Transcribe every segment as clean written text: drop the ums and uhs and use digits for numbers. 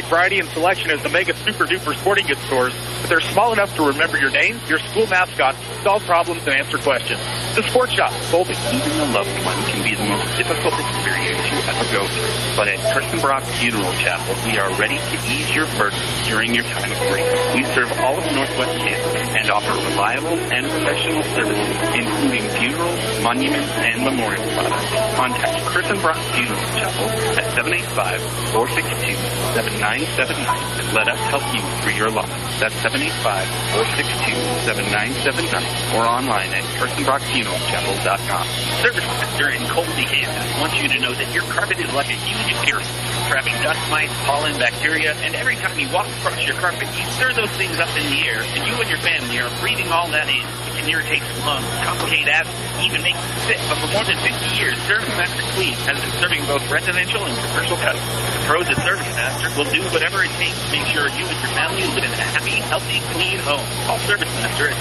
great variety and selection as the mega super duper sporting goods stores, but they're small enough to remember your name, your school mascot, solve problems, and answer questions. The Sports Shop, Colby. Even a loved one can be the most difficult experience you ever go through. But at Kirsten Brock Funeral Chapel, we are ready to ease your burden during your time of grief. We serve all of Northwest Kansas and offer reliable and professional services, including funerals, monuments, and memorial products. Contact Kirsten Brock Funeral Chapel at 785-462-7979 and let us help you through your loss. That's 785-462-7979 or online at KirstenBrockFuneralChapel.com. Service Master in Colby, Kansas wants you to know that your carpet is like a huge irritant, trapping dust mites, pollen, bacteria, and every time you walk across your carpet, you stir those things up in the air, and you and your family are breathing all that in. It can irritate your lungs, complicate asthma, even make you sick. But for more than 50 years, Service Master Clean has been serving both residential and commercial customers. The pros at Service Master will do whatever it takes to make sure you and your family live in a happy, healthy, clean home. Call Service Master at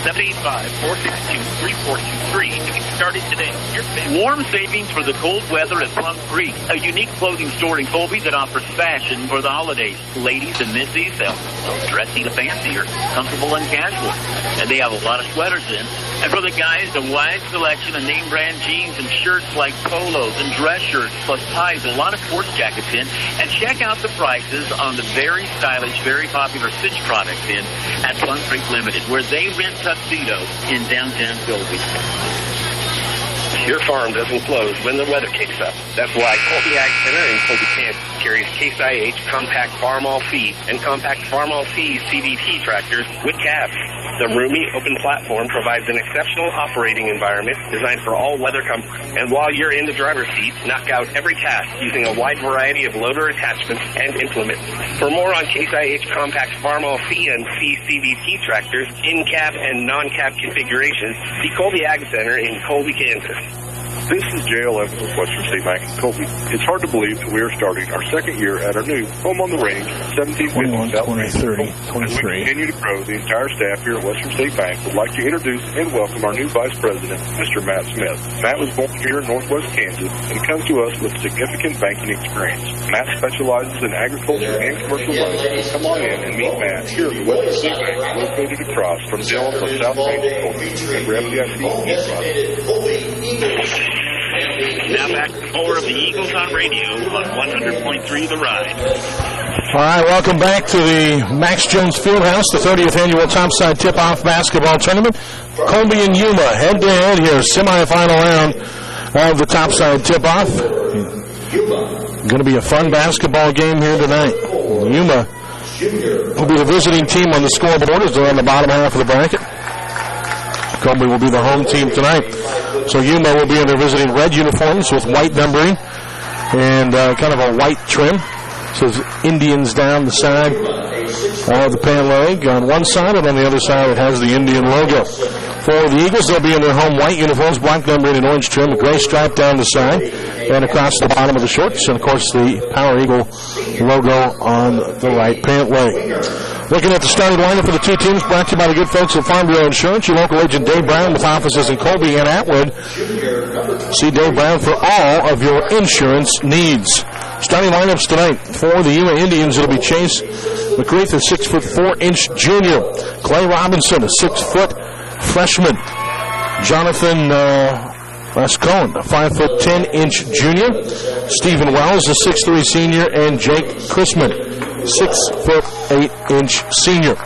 785-462-3423 to get started today. Warm savings for the cold weather at Plum Creek, a unique clothing store in Colby that offers fashion for the holidays. Ladies and missies, they'll dress either fancy or comfortable and casual. And they have a lot of sweaters in. And for the guys, a wide selection of name brand jeans and shirts like polos and dress shirts, plus ties, a lot of sports jackets in. And check out the prices on the very stylish, very popular Cinch products in at Plum Creek Limited, where they rent tuxedos in downtown Colby. Your farm doesn't close when the weather kicks up. That's why Colby Ag Center in Colby, Kansas carries Case IH Compact Farm All Feed and Compact Farm All Feed CVT tractors with cabs. The roomy, open platform provides an exceptional operating environment designed for all weather comfort. And while you're in the driver's seat, knock out every task using a wide variety of loader attachments and implements. For more on Case IH Compact Farm All Feed and CVT tractors, in-cab and non-cab configurations, see Colby Ag Center in Colby, Kansas. This is J.L. Evans with Western State Bank in Colby. It's hard to believe that we are starting our second year at our new home on the range, 1750 South Main. As we continue to grow, the entire staff here at Western State Bank would like to introduce and welcome our new Vice President, Mr. Matt Smith. Matt was born here in Northwest Kansas and comes to us with significant banking experience. Matt specializes in agriculture and commercial loans. Come on in and meet Matt here at the Western State Bank, located across from Dillon from South Main to Colby and for FDIC. Now back to more of the Eagles on radio on 100.3 The Ride. All right, welcome back to the Max Jones Fieldhouse, the 30th annual Topside Tip-Off Basketball Tournament. Colby and Yuma head-to-head here, semifinal round of the Topside Tip-Off. Going to be a fun basketball game here tonight. Yuma will be the visiting team on the scoreboard as they're on the bottom half of the bracket. Colby will be the home team tonight. So Yuma will be in their visiting red uniforms with white numbering and kind of a white trim. It says Indians down the side of the pant leg on one side, and on the other side it has the Indian logo. For the Eagles, they'll be in their home white uniforms, black numbering and orange trim, a gray stripe down the side and across the bottom of the shorts, and of course the Power Eagle logo on the right pant leg. Looking at the starting lineup for the two teams, brought to you by the good folks at Farm Bureau Insurance. Your local agent Dave Brown with offices in Colby and Atwood. See Dave Brown for all of your insurance needs. Starting lineups tonight for the Yuma Indians, it'll be Chase McCreath, a 6'4" junior. Clay Robinson, a 6-foot freshman. Jonathan Lascone, a 5'10" junior. Stephen Wells, a 6'3" senior, and Jake Chrisman, 6'8" senior.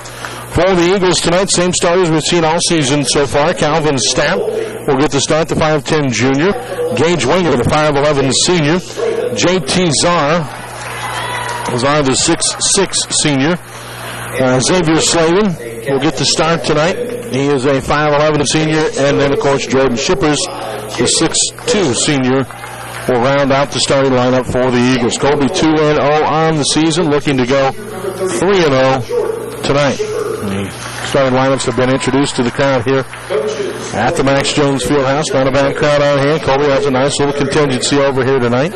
For the Eagles tonight, same starters we've seen all season so far. Calvin Stapp will get the start, the 5'10" junior. Gage Winger, the 5'11" senior. J.T. Czar, the 6'6" senior. Xavier Slavin will get the start tonight. He is a 5'11" senior. And then, of course, Jordan Shippers, the 6'2" senior, will round out the starting lineup for the Eagles. Colby 2-0 on the season, looking to go 3-0 tonight. The starting lineups have been introduced to the crowd here at the Max Jones Fieldhouse. Not a bad crowd on hand. Colby has a nice little contingency over here tonight.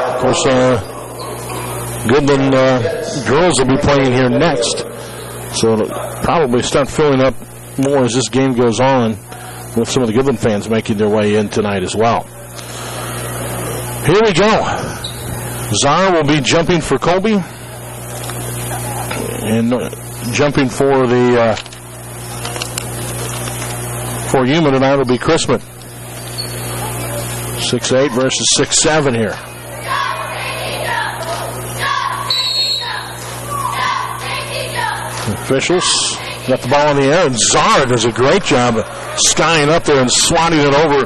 Of course, Goodland girls will be playing here next, so it'll probably start filling up more as this game goes on, with some of the Goodland fans making their way in tonight as well. Here we go. Czar will be jumping for Colby. And jumping for the for Yuma tonight will be Chrisman. 6'8" versus 6'7" here. Officials got the ball in the air, and Czar does a great job of skying up there and swatting it over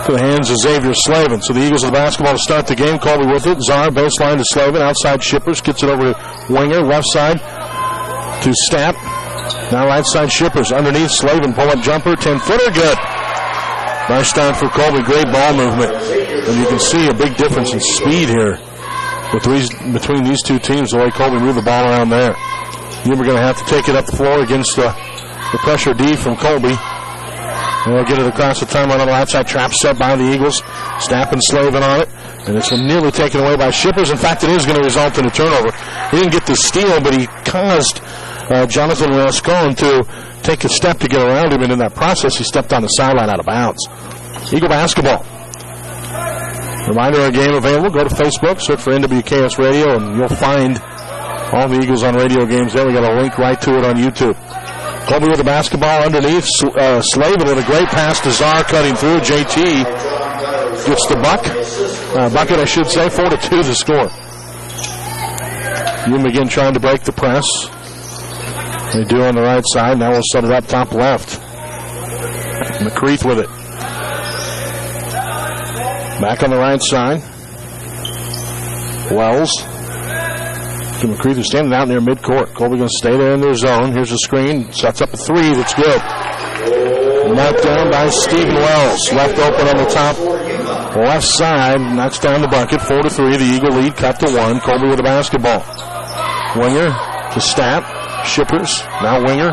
to the hands of Xavier Slavin. So the Eagles have the basketball to start the game. Colby with it. Czar baseline to Slavin. Outside Shippers. Gets it over to Winger. Left side to Stapp. Now right side Shippers. Underneath Slavin. Pull-up jumper. 10-footer. Good. Nice start for Colby. Great ball movement. And you can see a big difference in speed here between these two teams, the way Colby moved the ball around there. Yuma going to have to take it up the floor against the pressure D from Colby. And they'll get it across the timeline on the outside. Trap set by the Eagles. Stapp and Slavin on it. And it's nearly taken away by Shippers. In fact, it is going to result in a turnover. He didn't get the steal, but he caused Jonathan Rascon to take a step to get around him. And in that process, he stepped on the sideline out of bounds. Eagle basketball. Reminder, our game available. Go to Facebook, search for NWKS Radio, and you'll find all the Eagles on radio games there. We got a link right to it on YouTube. Colby with the basketball underneath. Slavin with a great pass to Czar, cutting through. JT gets the bucket, I should say. 4-2 the score. Yuma again trying to break the press. They do on the right side. Now we'll set it up top left. McCreath with it. Back on the right side. Wells. To McCreath, who's standing out near midcourt. Colby going to stay there in their zone. Here's a screen. Sets up a three. That's good. Knocked down by Stephen Wells. Left open on the top left side. Knocks down the bucket. 4-3. The Eagle lead cut to 1. Colby with the basketball. Winger to Stapp. Shippers. Now Winger.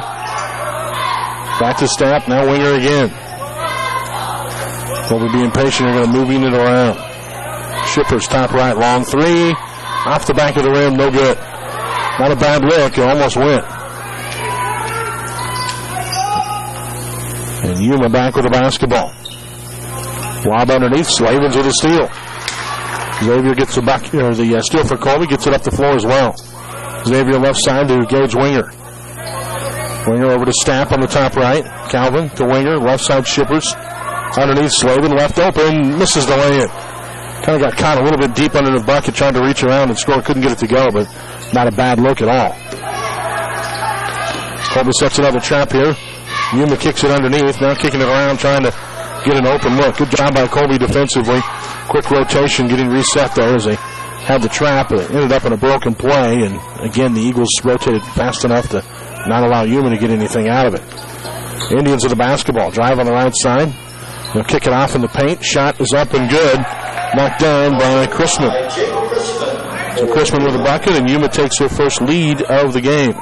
Back to Stapp. Now Winger again. Colby being patient. They're going to moving it around. Shippers top right. Long three. Off the back of the rim. No good. Not a bad look. It almost went. And Yuma back with the basketball. Lob underneath. Slavin's with a steal. Xavier gets the bucket, or the steal for Colby. Gets it up the floor as well. Xavier left side to Gage Winger. Winger over to Stapp on the top right. Calvin to Winger. Left side Shippers. Underneath Slavin. Left open. Misses the lay-in. Kind of got caught a little bit deep under the bucket trying to reach around and score. Couldn't get it to go, but not a bad look at all. Colby sets another trap here. Yuma kicks it underneath. Now kicking it around, trying to get an open look. Good job by Colby defensively. Quick rotation, getting reset there as they had the trap. It ended up in a broken play, and again, the Eagles rotated fast enough to not allow Yuma to get anything out of it. Indians with the basketball. Drive on the right side. They'll kick it off in the paint. Shot is up and good. Knocked down by Chrisman. So Chrisman with a bucket, and Yuma takes their first lead of the game.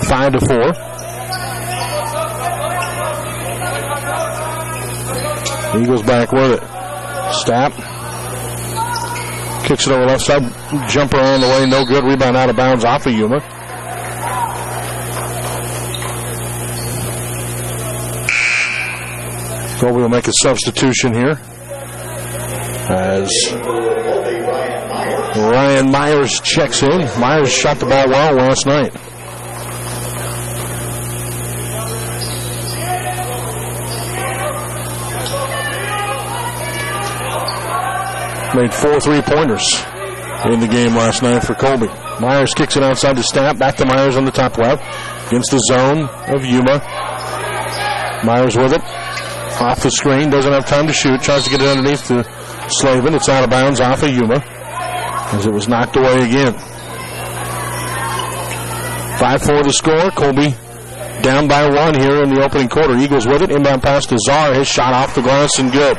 5-4. Eagles back with it. Stapp. Kicks it over left side. Jumper on the way. No good. Rebound out of bounds off of Yuma. Colby will make a substitution here as Ryan Myers checks in. Myers shot the ball well last night. Made 4 3-pointers in the game last night for Colby. Myers kicks it outside to Stapp. Back to Myers on the top left. Against the zone of Yuma. Myers with it. Off the screen. Doesn't have time to shoot. Tries to get it underneath to Slavin. It's out of bounds off of Yuma as it was knocked away again. 5-4 the score. Colby down by 1 here in the opening quarter. Eagles with it. Inbound pass to Czar. His shot off the glass and good.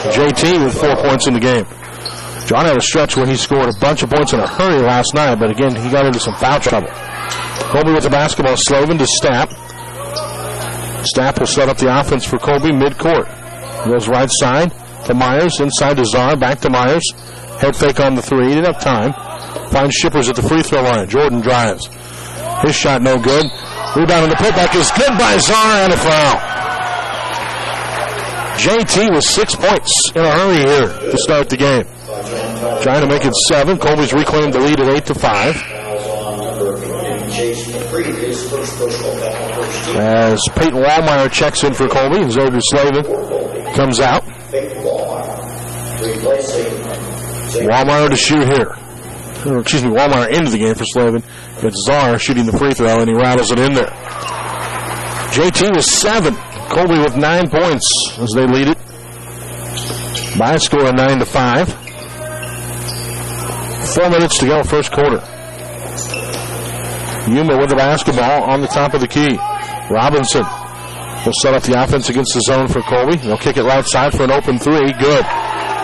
JT with 4 points in the game. John had a stretch when he scored a bunch of points in a hurry last night, but again, he got into some foul trouble. Colby with the basketball. Slavin to Stapp. Stapp will set up the offense for Colby midcourt. Goes right side to Myers. Inside to Czar. Back to Myers. Head fake on the three. Didn't have time. Finds Shippers at the free throw line. Jordan drives. His shot no good. Rebound on the putback is good by Czar and a foul. JT with 6 points in a hurry here to start the game. Trying to make it 7. Colby's reclaimed the lead at 8-5. As Peyton Wallmeyer checks in for Colby, and Xavier Slavin comes out. Wallmeyer to shoot here. Wallmeyer into the game for Slavin. It's Czar shooting the free throw, and he rattles it in there. JT with 7. Colby with 9 points as they lead it by a score of 9-5. 4 minutes to go, first quarter. Yuma with the basketball on the top of the key. Robinson will set up the offense against the zone for Colby. They'll kick it right side for an open three. Good.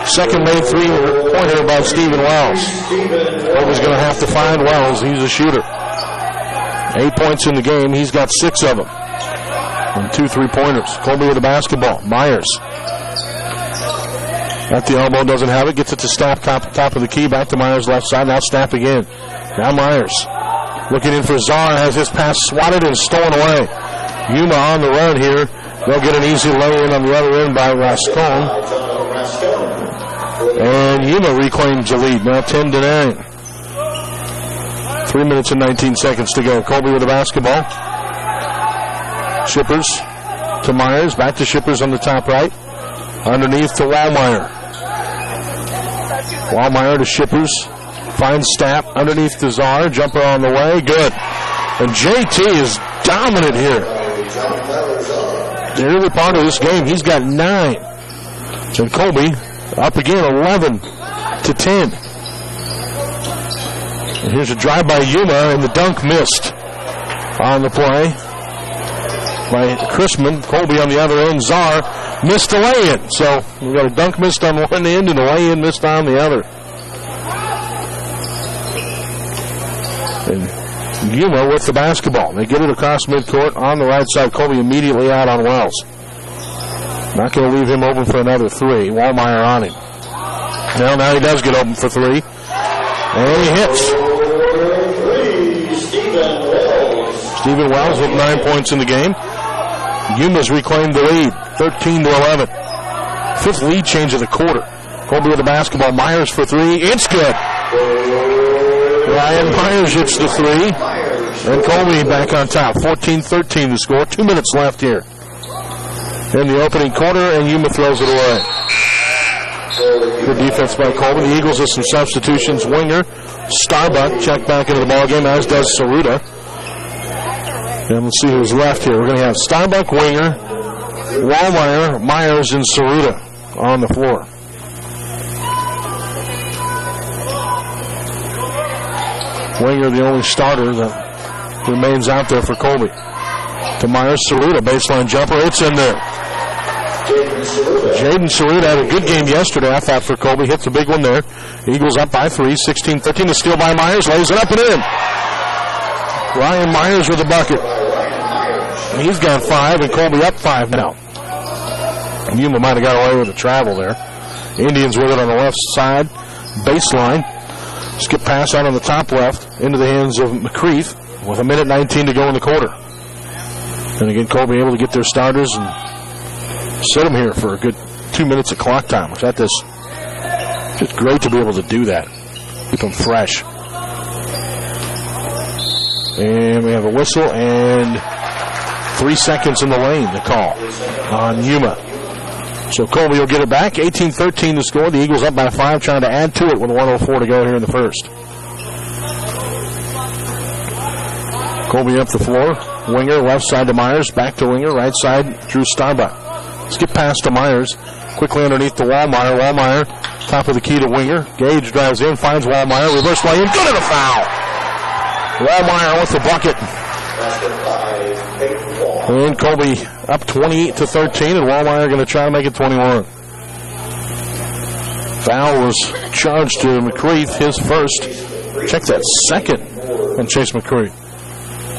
Second made three-pointer by Stephen Wells. Colby's going to have to find Wells. He's a shooter. 8 points in the game. He's got 6 of them. And 2 3-pointers. Colby with the basketball. Myers at the elbow, doesn't have it. Gets it to Stapp, top of the key. Back to Myers, left side. Now Stapp again. Now Myers looking in for Czar. Has his pass swatted and stolen away. Yuma on the run here. They'll get an easy lay-in on the other end by Rascon. And Yuma reclaims the lead. Now 10-9. 3 minutes and 19 seconds to go. Colby with the basketball. Shippers to Myers. Back to Shippers on the top right. Underneath to Wallmeyer. Wallmeyer to Shippers. Finds Stapp. Underneath to Czar. Jumper on the way. Good. And JT is dominant here. The early part of this game, he's got 9. And Colby up again, 11-10. And here's a drive by Yuma, and the dunk missed on the play by Chrisman. Colby on the other end. Czar missed the lay-in. So we've got a dunk missed on one end and a lay-in missed on the other. And Yuma with the basketball. They get it across midcourt on the right side. Colby immediately out on Wells. Not going to leave him open for another three. Wallmeyer on him. Well, now he does get open for three. And he hits. Stephen Wells with 9 points in the game. Yuma's reclaimed the lead, 13-11. 5th lead change of the quarter. Colby with the basketball. Myers for three. It's good. Ryan Myers hits the three. And Colby back on top. 14-13 to score. 2 minutes left here in the opening quarter, and Yuma throws it away. Good defense by Colby. The Eagles with some substitutions. Winger, Starbuck checked back into the ballgame, as does Saruta. And let's see who's left here. We're going to have Starbuck, Winger, Wallmeyer, Myers, and Saruta on the floor. Winger, the only starter that remains out there for Colby. To Myers, Saruta, baseline jumper. It's in there. Jaden Saruta had a good game yesterday, I thought, for Colby. Hits a big one there. Eagles up by 3, 16-13. The steal by Myers. Lays it up and in. Ryan Myers with a bucket. He's got 5, and Colby up 5 now. Yuma might have got away with a travel there. Indians with it on the left side. Baseline. Skip pass out on the top left into the hands of McCreath with 1:19 to go in the quarter. And again, Colby able to get their starters and sit them here for a good 2 minutes of clock time, which that is just great to be able to do that. Keep them fresh. And we have a whistle and 3 seconds in the lane to call on Yuma. So Colby will get it back. 18-13 to score. The Eagles up by 5, trying to add to it with 1:04 to go here in the first. Colby up the floor. Winger, left side to Myers. Back to Winger, right side, Drew Starbuck. Skip pass to Myers. Quickly underneath to Wallmeyer. Wallmeyer, top of the key to Winger. Gage drives in, finds Wallmeyer. Reverse lay in. Good at a foul. Wallmeyer with the bucket. And Colby up 28-13, and Wallmeyer going to try to make it 21. Foul was charged to McCreath, his first. Check that, second on Chase McCreath.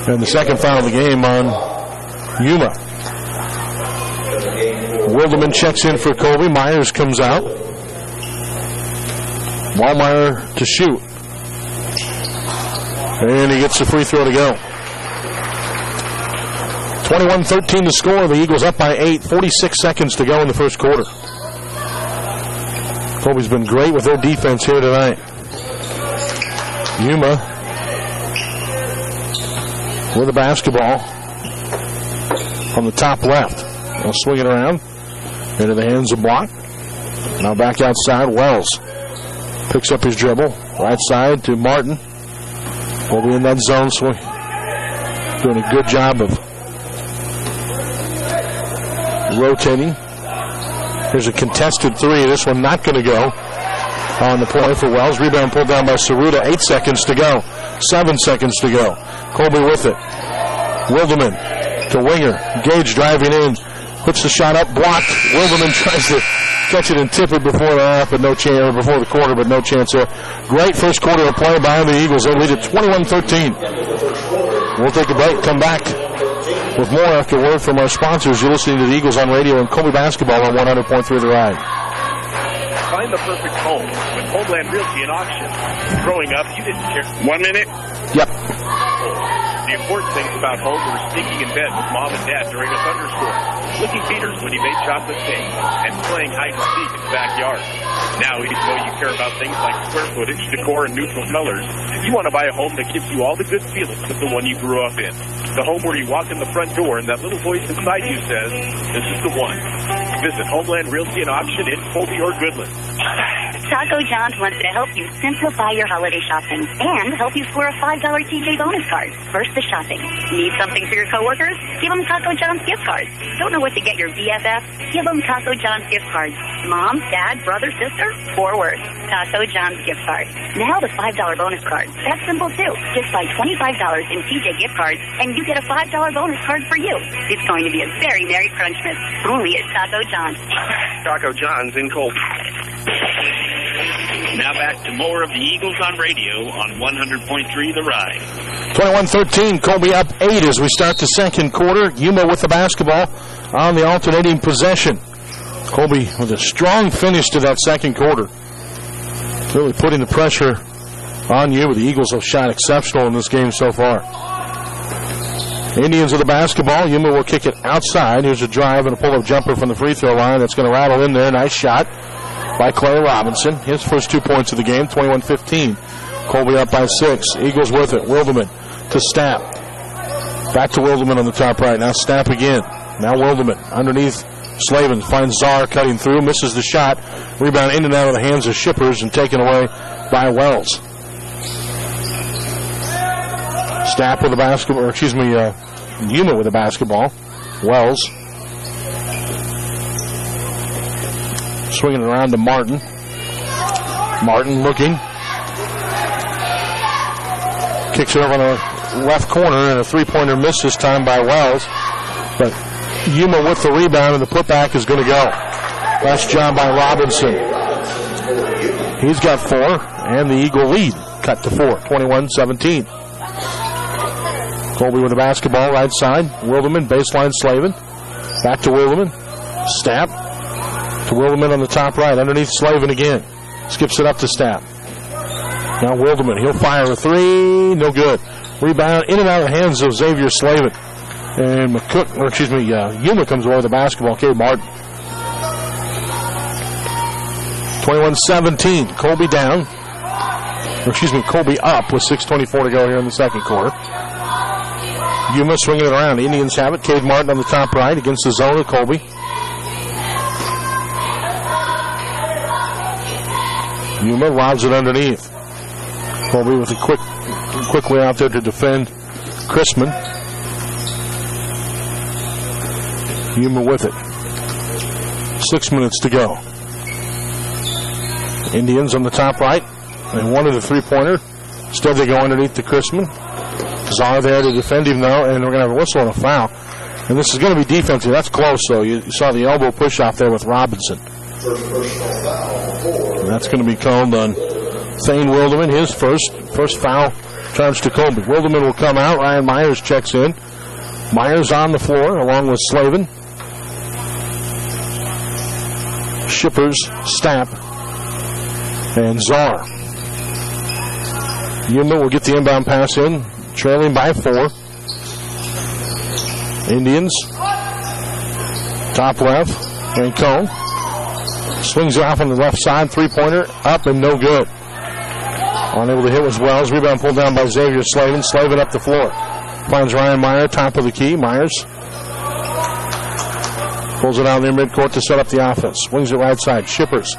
And the second foul of the game on Yuma. Wilderman checks in for Colby. Myers comes out. Wallmeyer to shoot. And he gets the free throw to go. 21-13 to score. The Eagles up by 8. 46 seconds to go in the first quarter. Colby's been great with their defense here tonight. Yuma with the basketball on the top left. They'll swing it around into the hands of Block. Now back outside. Wells picks up his dribble. Right side to Martin. Colby in that zone swing. Doing a good job of rotating. Here's a contested three. This one not going to go on the play for Wells. Rebound pulled down by Saruta. 8 seconds to go. 7 seconds to go. Colby with it. Wilderman to Winger. Gage driving in. Puts the shot up. Blocked. Wilderman tries to catch it and tip it before the half, but no chance, before the quarter, but no chance there. Great first quarter of play by the Eagles. They lead at 21-13. We'll take a break. Come back with more after word from our sponsors. You're listening to the Eagles on radio and Colby basketball on 100.3 The Ride. Find the perfect home with Homeland Realty and Auction. Growing up, you didn't care. 1 minute? Yep. The important things about home were sneaking in bed with Mom and Dad during a thunderstorm, licking Peters when he made chocolate cake, and playing hide and seek in the backyard. Now, even though you care about things like square footage, decor, and neutral colors, you want to buy a home that gives you all the good feelings of the one you grew up in. The home where you walk in the front door and that little voice inside you says, "This is the one." Visit Homeland Realty and Auction in Colby or Goodland. Taco John's wants to help you simplify your holiday shopping and help you score a $5 TJ bonus card. First, the shopping. Need something for your coworkers? Give them Taco John's gift cards. Don't know what to get your BFF? Give them Taco John's gift cards. Mom, Dad, brother, sister? 4 words. Taco John's gift card. Now the $5 bonus card. That's simple too. Just buy $25 in TJ gift cards and you get a $5 bonus card for you. It's going to be a very Merry Crunchmas. Only at Taco John's. Taco John's in Colby. Now back to more of the Eagles on radio on 100.3 The Ride. 21-13, Colby up 8 as we start the second quarter. Yuma with the basketball on the alternating possession. Colby with a strong finish to that second quarter. Really putting the pressure on Yuma. The Eagles have shot exceptional in this game so far. Indians with the basketball. Yuma will kick it outside. Here's a drive and a pull-up jumper from the free throw line. That's going to rattle in there. Nice shot by Clay Robinson. His first 2 points of the game, 21-15. Colby up by 6. Eagles with it. Wilderman to Stapp. Back to Wilderman on the top right. Now Stapp again. Now Wilderman underneath Slavin. Finds Czar cutting through. Misses the shot. Rebound in and out of the hands of Shippers and taken away by Wells. Stapp with the basketball, Yuma with the basketball. Wells swinging it around to Martin. Martin looking. Kicks it over on the left corner and a three-pointer miss this time by Wells. But Yuma with the rebound and the putback is going to go. Last job by Robinson. He's got 4 and the Eagle lead cut to 4, 21-17. Colby with the basketball right side. Wilderman, baseline Slavin. Back to Wilderman. Stapp to Wilderman on the top right. Underneath Slavin again. Skips it up to Stapp. Now Wilderman. He'll fire a 3. No good. Rebound in and out of the hands of Xavier Slavin. And Yuma comes away with the basketball. Cade Martin. 21-17. Colby down. Colby up with 6:24 to go here in the second quarter. Yuma swinging it around. Indians have it. Cade Martin on the top right against the zone of Colby. Yuma lobs it underneath. Colby with a quickly out there to defend Chrisman. Yuma with it. 6 minutes to go. Indians on the top right. They wanted a three-pointer. Instead they go underneath to Chrisman. Czar there to defend him, though, and we're going to have a whistle and a foul. And this is going to be defensive. That's close, though. You saw the elbow push-off there with Robinson. And that's going to be called on Thane Wilderman. His first foul charged to Colby. Wilderman will come out. Ryan Myers checks in. Myers on the floor, along with Slavin. Shippers, Stapp, and Czar. Yuma will get the inbound pass in, trailing by 4. Indians. Top left. And Cone. Swings it off on the left side. Three-pointer. Up and no good. Unable to hit was Wells. Rebound pulled down by Xavier Slavin. Slavin up the floor. Finds Ryan Meyer. Top of the key. Myers. Pulls it out near midcourt to set up the offense. Swings it right side. Shippers.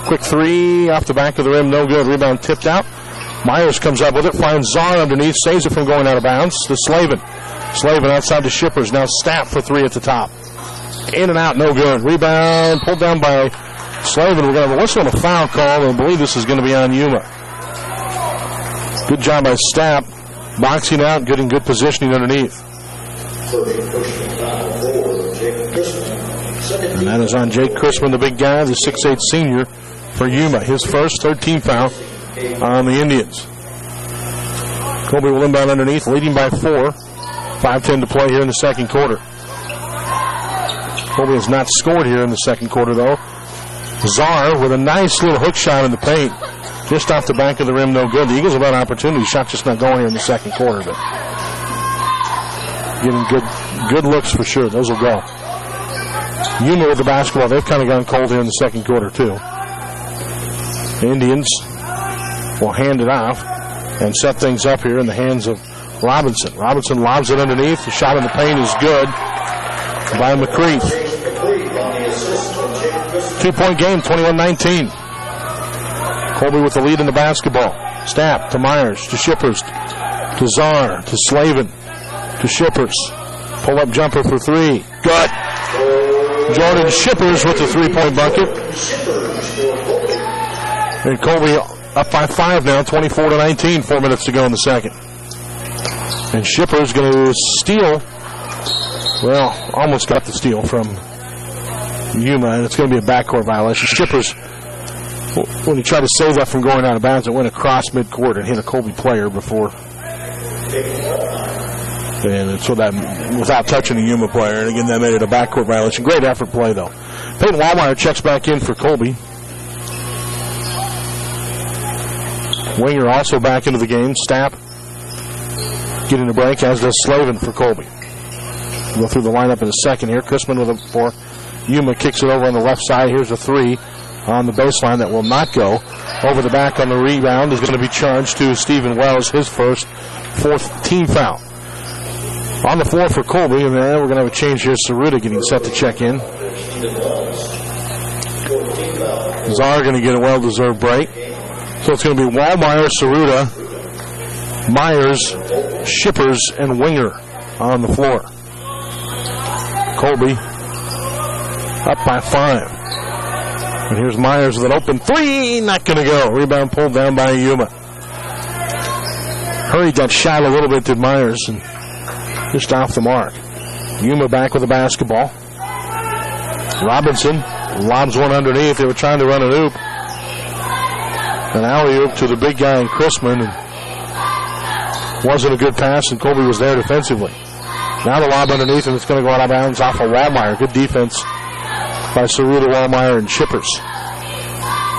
Quick three off the back of the rim. No good. Rebound tipped out. Myers comes up with it. Finds Czar underneath. Saves it from going out of bounds to Slavin. Slavin outside to Shippers. Now Stapp for three at the top. In and out. No good. Rebound pulled down by Slavin. We're going to have a whistle and a foul call. And I believe this is going to be on Yuma. Good job by Stapp. Boxing out. Getting good positioning underneath. And that is on Jake Chrisman, the big guy, the 6'8 senior for Yuma. His first, third team foul on the Indians. Colby will inbound underneath, leading by 4. 5:10 to play here in the second quarter. Colby has not scored here in the second quarter, though. Czar with a nice little hook shot in the paint. Just off the back of the rim, no good. The Eagles have had an opportunity. Shot just not going here in the second quarter, but getting good looks for sure. Those will go. Yuma with the basketball. They've kind of gone cold here in the second quarter, too. The Indians will hand it off and set things up here in the hands of Robinson. Robinson lobs it underneath. The shot in the paint is good by McCreath. 2-point game, 21-19. Colby with the lead in the basketball. Stapp to Myers, to Shippers, to Czar, to Slavin, to Shippers. Pull-up jumper for three. Good. Jordan Shippers with the three-point bucket. And Colby up by 5 now, 24-19, 4 minutes to go in the second. And Shippers going to steal. Well, almost got the steal from Yuma, and it's going to be a backcourt violation. Shippers, when he tried to save that from going out of bounds, it went across midcourt and hit a Colby player before. And so that, without touching a Yuma player, and again, that made it a backcourt violation. Great effort play, though. Peyton Wallmeyer checks back in for Colby. Winger also back into the game. Stapp getting a break, as does Slavin for Colby. We'll go through the lineup in a second here. Chrisman with a 4. Yuma kicks it over on the left side. Here's a 3 on the baseline that will not go. Over the back on the rebound is going to be charged to Stephen Wells, his first, 4th team foul. On the floor for Colby, and then we're going to have a change here. Saruta getting set to check in. Czar going to get a well-deserved break. So it's going to be Wallmeyer, Saruta, Myers, Shippers, and Winger on the floor. Colby up by 5. And here's Myers with an open 3. Not going to go. Rebound pulled down by Yuma. Hurry got shot a little bit, did Myers, and just off the mark. Yuma back with the basketball. Robinson lobs one underneath. They were trying to run an oop. An alley-oop to the big guy in Chrisman. And wasn't a good pass, and Colby was there defensively. Now the lob underneath, and it's going to go out of bounds off of Wallmeyer. Good defense by Saruta, Wallmeyer, and Shippers.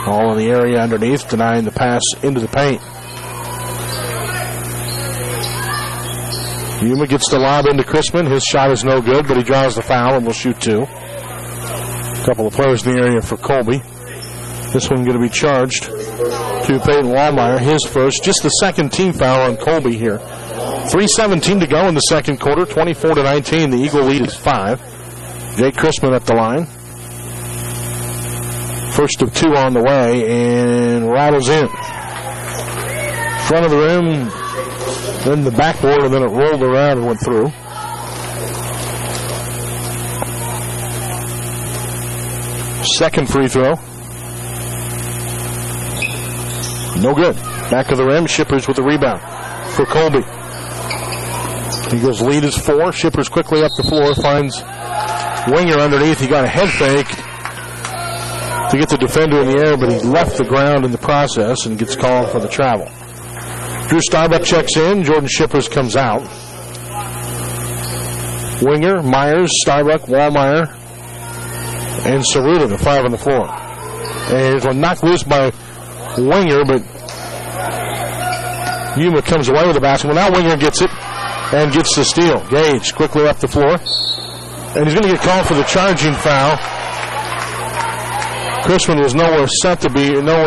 All in the area underneath, denying the pass into the paint. Yuma gets the lob into Chrisman. His shot is no good, but he draws the foul and will shoot 2. A couple of players in the area for Colby. This one going to be charged to Peyton Wallmeyer. His first, just the second team foul on Colby here. 3:17 to go in the second quarter, 24-19. The Eagle lead is 5. Jake Chrisman at the line. First of 2 on the way, and rattles in. Front of the rim, then the backboard, and then it rolled around and went through. Second free throw. No good. Back of the rim, Shippers with the rebound for Colby. Eagles lead is 4. Shippers quickly up the floor, finds Winger underneath. He got a head fake to get the defender in the air, but he left the ground in the process and gets called for the travel. Drew Starbuck checks in. Jordan Shippers comes out. Winger, Myers, Starbuck, Wallmeyer, and Saruta, the 5 on the floor. And it was knocked loose by Winger, but Yuma comes away with the basketball. Now Winger gets it. and gets the steal. Gage quickly up the floor. And he's going to get called for the charging foul. Crispin was nowhere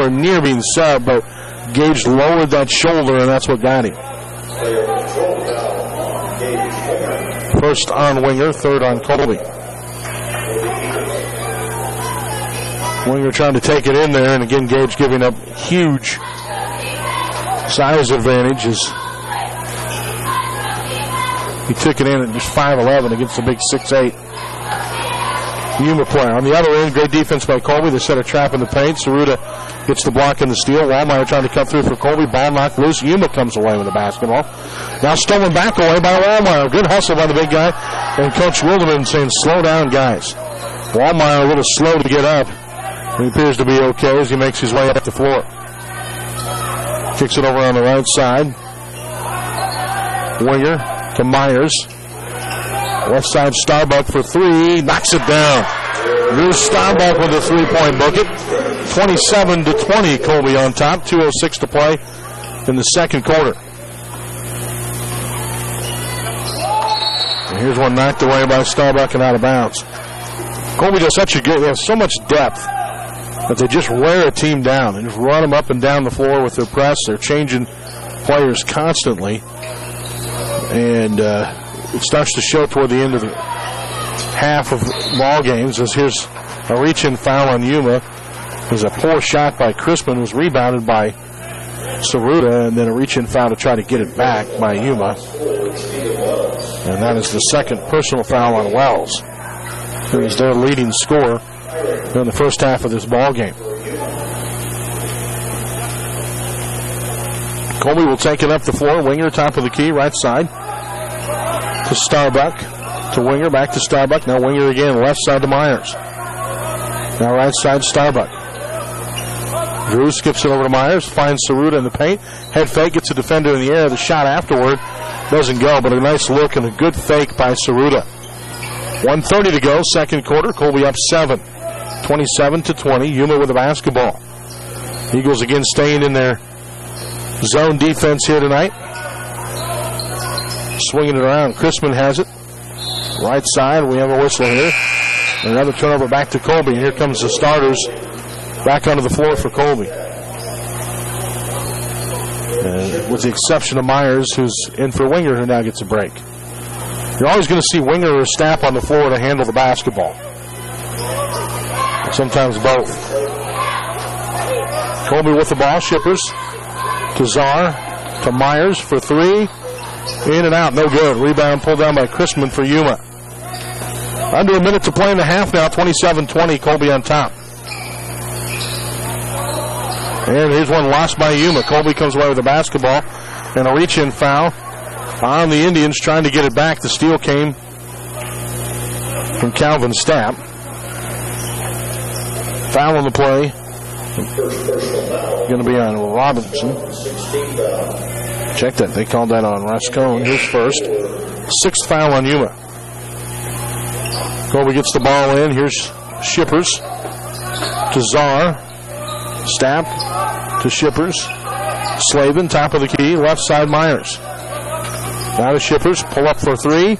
near being subbed, but Gage lowered that shoulder, and that's what got him. First on Winger, third on Colby. Winger trying to take it in there, and again Gage giving up huge size advantages. He took it in at just 5'11" against the big 6'8" Yuma player. On the other end, great defense by Colby. They set a trap in the paint. Saruta gets the block and the steal. Wallmeyer trying to cut through for Colby. Ball knocked loose. Yuma comes away with the basketball. Now stolen back away by Wallmeyer. Good hustle by the big guy. And Coach Wilderman saying, slow down, guys. Wallmeyer a little slow to get up. He appears to be okay as he makes his way up the floor. Kicks it over on the right side. Winger to Myers. Left side Starbuck for three. Knocks it down. Drew Starbuck with a three-point bucket. 27-20, Colby on top. 2:06 to play in the second quarter. And here's one knocked away by Starbuck and out of bounds. Colby does such a good, they have so much depth that they just wear a team down and just run them up and down the floor with their press. They're changing players constantly. And it starts to show toward the end of the half of ball games as here's a reach-in foul on Yuma. There's a poor shot by Crispin, was rebounded by Saruta, and then a reach-in foul to try to get it back by Yuma. And that is the second personal foul on Wells, who is their leading scorer in the first half of this ball game. Colby will take it up the floor. Winger, top of the key, right side. To Starbuck. To Winger, back to Starbuck. Now Winger again, left side to Myers. Now right side, Starbuck. Drew skips it over to Myers, finds Saruta in the paint. Head fake, gets a defender in the air. The shot afterward doesn't go, but a nice look and a good fake by Saruta. 1:30 to go, second quarter. Colby up 7. 27-20. Yuma with the basketball. Eagles again staying in their zone defense here tonight. Swinging it around. Crispin has it. Right side. We have a whistle here. Another turnover back to Colby. And here comes the starters back onto the floor for Colby. With the exception of Myers, who's in for Winger, who now gets a break. You're always going to see Winger or Stapp on the floor to handle the basketball. Sometimes both. Colby with the ball. Shippers to Czar. To Myers for three. In and out. No good. Rebound pulled down by Crispin for Yuma. Under a minute to play in the half now. 27-20. Colby on top. And here's one lost by Yuma. Colby comes away with the basketball. And a reach-in foul on the Indians trying to get it back. The steal came from Calvin Stapp. Foul on the play. Going to be on Robinson. Check that. They called that on Rascone. Here's first. Sixth foul on Yuma. Colby gets the ball in. Here's Shippers to Czar. Stapp to Shippers. Slavin, top of the key. Left side, Myers. Now to Shippers. Pull up for three.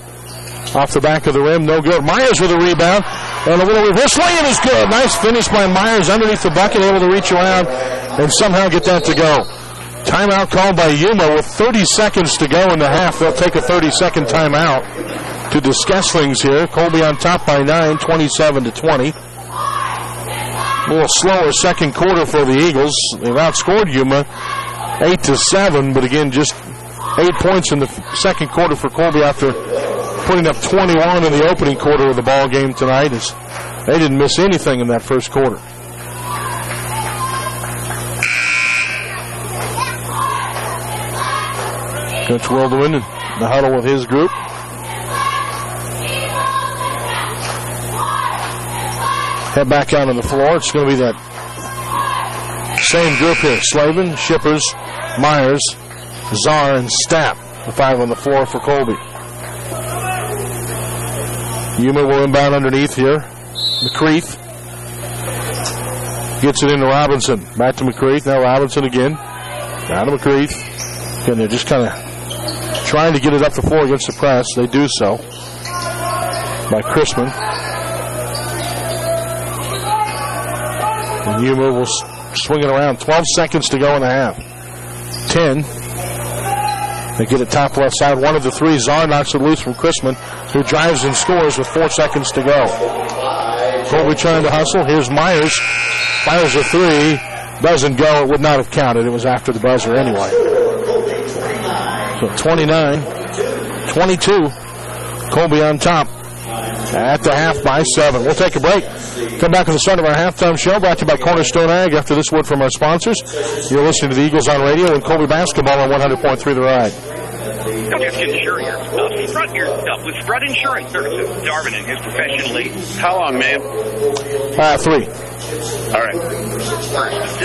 Off the back of the rim. No good. Myers with a rebound. And a little reverse swing is good. Nice finish by Myers underneath the bucket. Able to reach around and somehow get that to go. Timeout called by Yuma with 30 seconds to go in the half. They'll take a 30-second timeout to discuss things here. Colby on top by 9, 27-20. A little slower second quarter for the Eagles. They've outscored Yuma 8-7, but again, just 8 points in the second quarter for Colby after putting up 21 in the opening quarter of the ball game tonight. As they didn't miss anything in that first quarter. Coach Wilderman in the huddle with his group. Head back out on the floor. It's going to be that same group here. Slavin, Shippers, Myers, Czar, and Stapp. The five on the floor for Colby. Yuma will inbound underneath here. McCreath gets it into Robinson. Back to McCreath. Now Robinson again. Down to McCreath. And they're just kind of trying to get it up the floor against the press. They do so by Chrisman. And Yuma will swing it around. 12 seconds to go in the half. 10. They get it top left side. One of the three. Czar knocks it loose from Chrisman, who drives and scores with 4 seconds to go. Colby trying to hustle. Here's Myers. Fires a three. Doesn't go. It would not have counted. It was after the buzzer anyway. So 29-22. Colby on top at the half by 7. We'll take a break. Come back to the start of our halftime show, brought to you by Cornerstone Ag. After this word from our sponsors, you're listening to the Eagles on radio and Colby basketball on 100.3 The Ride. Don't just insure your stuff. Strut your stuff with Strut Insurance Services. Darvin and his professional lead. How long, ma'am? 3. All right.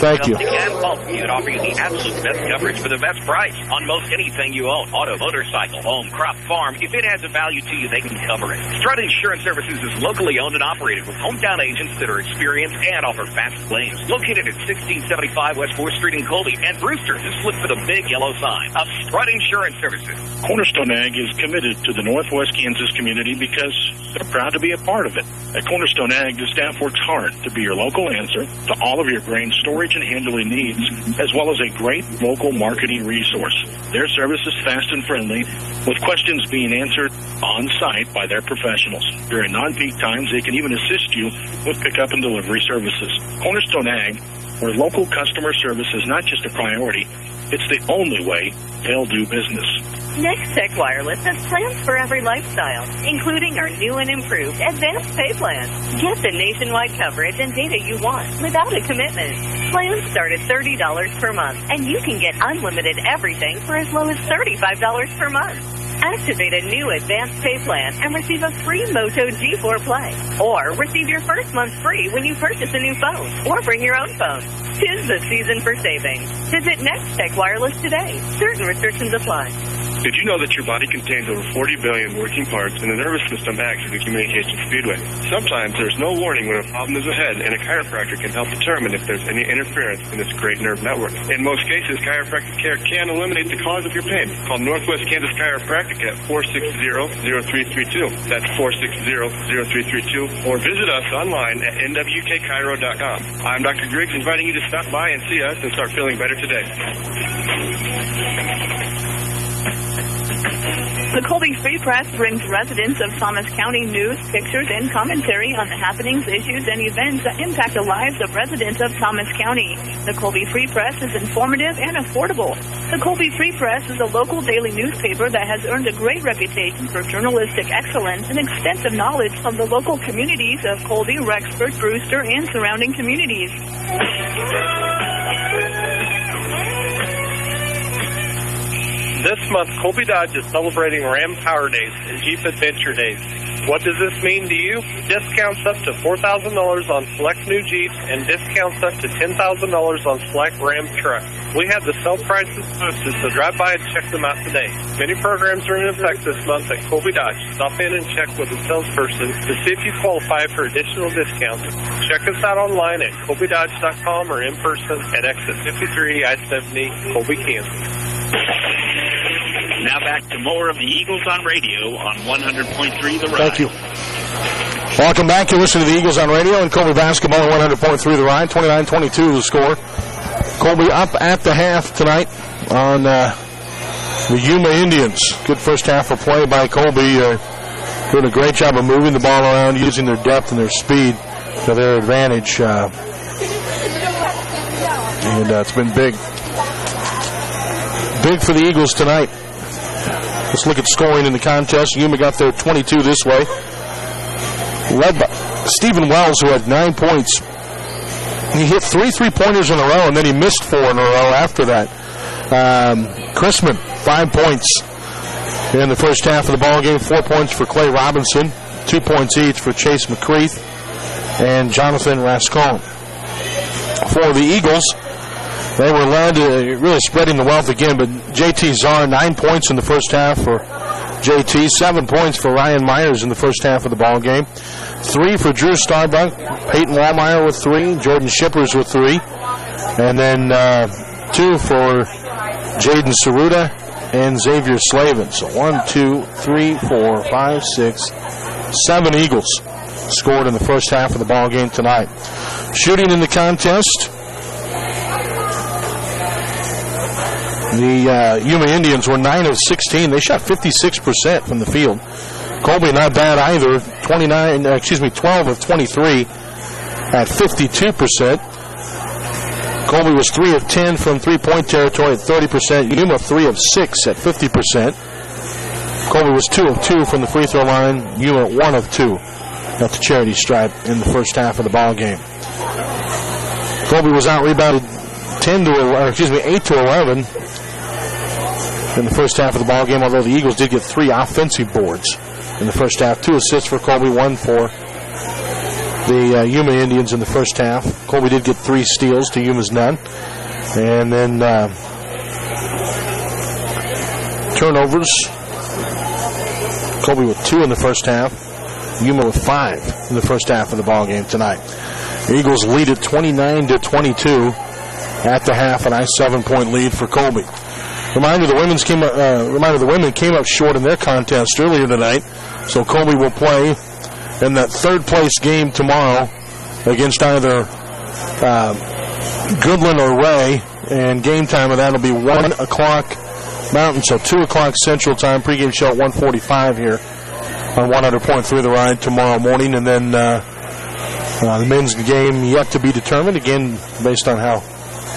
Thank you. And Multitude offer you the absolute best coverage for the best price on most anything you own. Auto, motorcycle, home, crop, farm. If it has a value to you, they can cover it. Strut Insurance Services is locally owned and operated with hometown agents that are experienced and offer fast claims. Located at 1675 West 4th Street in Colby. And Brewster, just look for the big yellow sign of Strut Insurance Services. Cornerstone Ag is committed to the Northwest Kansas community because they're proud to be a part of it. At Cornerstone Ag, the staff works hard to be your local answer to all of your grain storage and handling needs, as well as a great local marketing resource. Their service is fast and friendly, with questions being answered on site by their professionals. During non-peak times, they can even assist you with pickup and delivery services. Cornerstone Ag, where local customer service is not just a priority, it's the only way they'll do business. Next Tech Wireless has plans for every lifestyle, including our new and improved Advanced Pay Plan. Get the nationwide coverage and data you want without a commitment. Plans start at $30 per month, and you can get unlimited everything for as low as $35 per month. Activate a new Advanced Pay Plan and receive a free Moto G4 Play. Or receive your first month free when you purchase a new phone or bring your own phone. 'Tis the season for savings. Visit Next Tech Wireless today. Certain restrictions apply. Did you know that your body contains over 40 billion working parts and the nervous system acts as a communication speedway? Sometimes there's no warning when a problem is ahead, and a chiropractor can help determine if there's any interference in this great nerve network. In most cases, chiropractic care can eliminate the cause of your pain. Call Northwest Kansas Chiropractic at 460-0332. That's 460-0332. Or visit us online at nwkchiro.com. I'm Dr. Griggs, inviting you to stop by and see us and start feeling better today. The Colby Free Press brings residents of Thomas County news, pictures, and commentary on the happenings, issues, and events that impact the lives of residents of Thomas County. The Colby Free Press is informative and affordable. The Colby Free Press is a local daily newspaper that has earned a great reputation for journalistic excellence and extensive knowledge of the local communities of Colby, Rexford, Brewster, and surrounding communities. This month, Colby Dodge is celebrating Ram Power Days and Jeep Adventure Days. What does this mean to you? Discounts up to $4,000 on select new Jeeps and discounts up to $10,000 on select Ram trucks. We have the sale prices posted, so drive by and check them out today. Many programs are in effect this month at Colby Dodge. Stop in and check with a salesperson to see if you qualify for additional discounts. Check us out online at colbydodge.com or in person at exit 53 I-70, Colby, Kansas. Now back to more of the Eagles on Radio on 100.3 The Ride. Thank you. Welcome back. You're listening to the Eagles on Radio and Colby basketball on 100.3 The Ride. 29-22 the score. Colby up at the half tonight on the Yuma Indians. Good first half of play by Colby. Doing a great job of moving the ball around, using their depth and their speed to their advantage. And it's been big. Big for the Eagles tonight. Let's look at scoring in the contest. Yuma got their 22 this way. Led by Stephen Wells, who had 9 points. He hit 3 3-pointers in a row, and then he missed 4 in a row after that. Chrisman, 5 points in the first half of the ball game. 4 points for Clay Robinson. 2 points each for Chase McCreath and Jonathan Rascon. For the Eagles, they were led, really spreading the wealth again, but J.T. Czar, 9 points in the first half for J.T., 7 points for Ryan Myers in the first half of the ball game, 3 for Drew Starbuck, Peyton Wallmeyer with 3, Jordan Shippers with 3, and then 2 for Jaden Saruta and Xavier Slavin. So 1, 2, 3, 4, 5, 6, 7 Eagles scored in the first half of the ball game tonight. Shooting in the contest, the Yuma Indians were 9 of 16. They shot 56% from the field. Colby not bad either. 12 of 23 at 52%. Colby was 3 of 10 from three-point territory at 30%. Yuma 3 of 6 at 50%. Colby was 2 of 2 from the free throw line. Yuma 1 of 2 at the charity stripe in the first half of the ball game. Colby was out rebounded 8 to 11 in the first half of the ball game. Although the Eagles did get 3 offensive boards in the first half. 2 assists for Colby, 1 for the Yuma Indians in the first half. Colby did get 3 steals to Yuma's none. And then turnovers. Colby with 2 in the first half. Yuma with 5 in the first half of the ball game tonight. The Eagles lead at 29-22 at the half, and a 7-point lead for Colby. Reminder: the women came up short in their contest earlier tonight, so Colby will play in that third-place game tomorrow against either Goodland or Ray, and game time of that will be 1 o'clock Mountain, so 2 o'clock Central Time. Pregame show at 1:45 here on 100.3 The Ride tomorrow morning, and then the men's game yet to be determined, again, based on how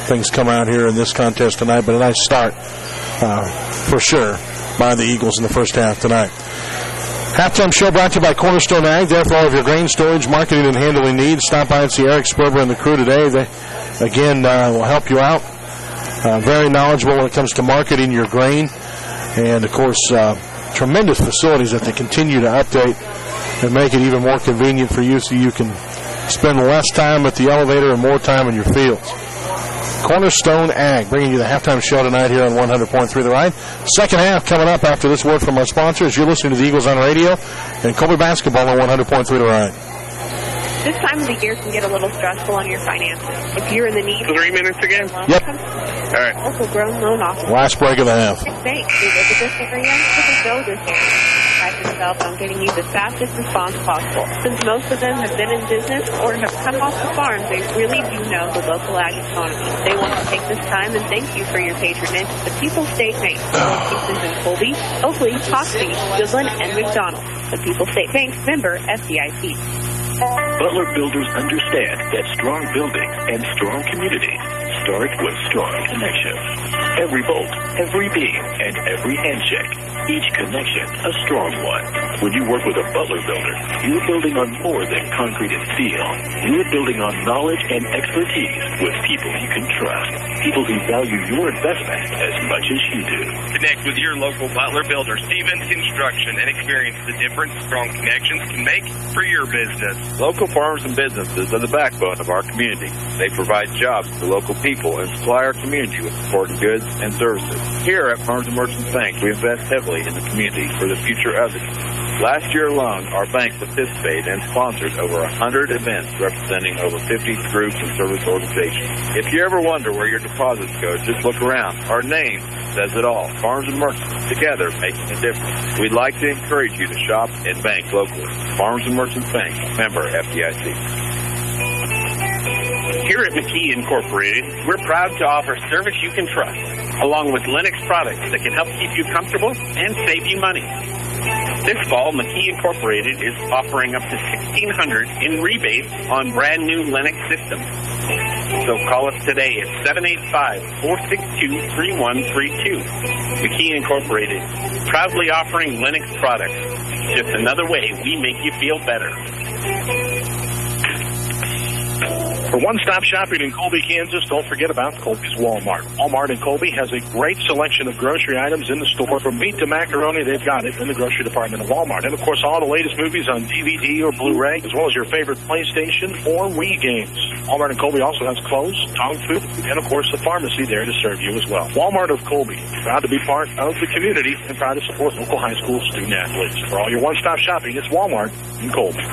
things come out here in this contest tonight, but a nice start for sure by the Eagles in the first half tonight. Halftime show brought to you by Cornerstone Ag. There for all of your grain storage, marketing, and handling needs. Stop by and see Eric Sperber and the crew today. They, again, will help you out. Very knowledgeable when it comes to marketing your grain. And, of course, tremendous facilities that they continue to update and make it even more convenient for you so you can spend less time at the elevator and more time in your fields. Cornerstone Ag, bringing you the halftime show tonight here on 100.3 The Ride. Second half coming up after this word from our sponsors. You're listening to the Eagles on Radio and Colby Basketball on 100.3 The Ride. This time of the year can get a little stressful on your finances. If you're in the need... 3 minutes again? Yep. All right. Also, grown loan office. Last break of the half. Thanks. We live in this area. We can build this area. Pride themselves on getting you the fastest response possible. Since most of them have been in business or have come off the farm, they really do know the local ag economy. They want to take this time and thank you for your patronage. The People State Bank, locations in Colby, Oakley, Hoxie, Goodland, and McDonald. The People State Bank, member FDIC. Butler Builders understand that strong buildings and strong communities start with strong connections. Every bolt, every beam, and every handshake, each connection a strong one. When you work with a Butler builder, you're building on more than concrete and steel. You're building on knowledge and expertise with people you can trust. People who value your investment as much as you do. Connect with your local Butler builder, Stevens Construction, and experience the difference strong connections can make for your business. Local farmers and businesses are the backbone of our community. They provide jobs to local people and supply our community with important goods and services. Here at Farmers and Merchants Bank, we invest heavily in the community for the future of the community. Last year alone, our bank participated and sponsored over 100 events representing over 50 groups and service organizations. If you ever wonder where your deposits go, just look around. Our name says it all. Farmers and Merchants, together making a difference. We'd like to encourage you to shop and bank locally. Farmers and Merchants Bank, member FDIC. Here at McKee Incorporated, we're proud to offer service you can trust, along with Lennox products that can help keep you comfortable and save you money. This fall, McKee Incorporated is offering up to $1,600 in rebates on brand new Lennox systems. So call us today at 785-462-3132. McKee Incorporated, proudly offering Lennox products. Just another way we make you feel better. For one-stop shopping in Colby, Kansas, don't forget about Colby's Walmart. Walmart in Colby has a great selection of grocery items in the store. From meat to macaroni, they've got it in the grocery department of Walmart. And, of course, all the latest movies on DVD or Blu-ray, as well as your favorite PlayStation or Wii games. Walmart in Colby also has clothes, dog food, and, of course, the pharmacy there to serve you as well. Walmart of Colby, proud to be part of the community and proud to support local high school student athletes. For all your one-stop shopping, it's Walmart in Colby.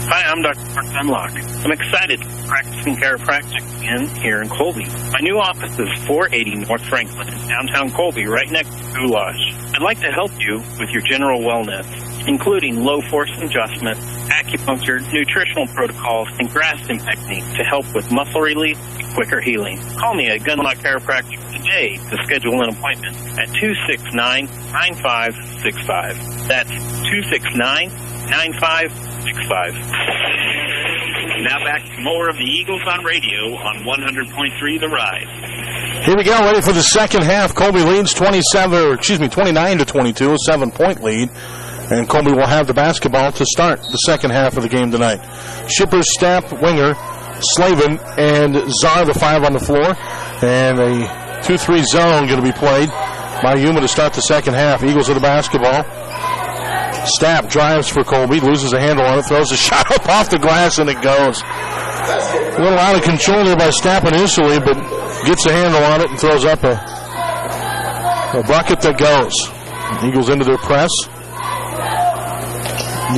Hi, I'm Dr. Mark Dunlock. I'm excited to be practicing chiropractic again here in Colby. My new office is 480 North Franklin in downtown Colby, right next to Goulash. I'd like to help you with your general wellness, including low force adjustment, acupuncture, nutritional protocols, and grafting techniques to help with muscle relief and quicker healing. Call me at Gunlock Chiropractic today to schedule an appointment at 269-9565. That's 269-9565. Now back to more of the Eagles on radio on 100.3 The Rise. Here we go, ready for the second half. Colby leads 29-22, a 7-point lead. And Colby will have the basketball to start the second half of the game tonight. Shippers, Stapp, Winger, Slavin, and Czar, the 5 on the floor. And a 2-3 zone going to be played by Yuma to start the second half. Eagles with the basketball. Stapp drives for Colby, loses a handle on it, throws a shot up off the glass, and it goes. A little out of control there by Stapp initially, but gets a handle on it and throws up a bucket that goes. Eagles into their press.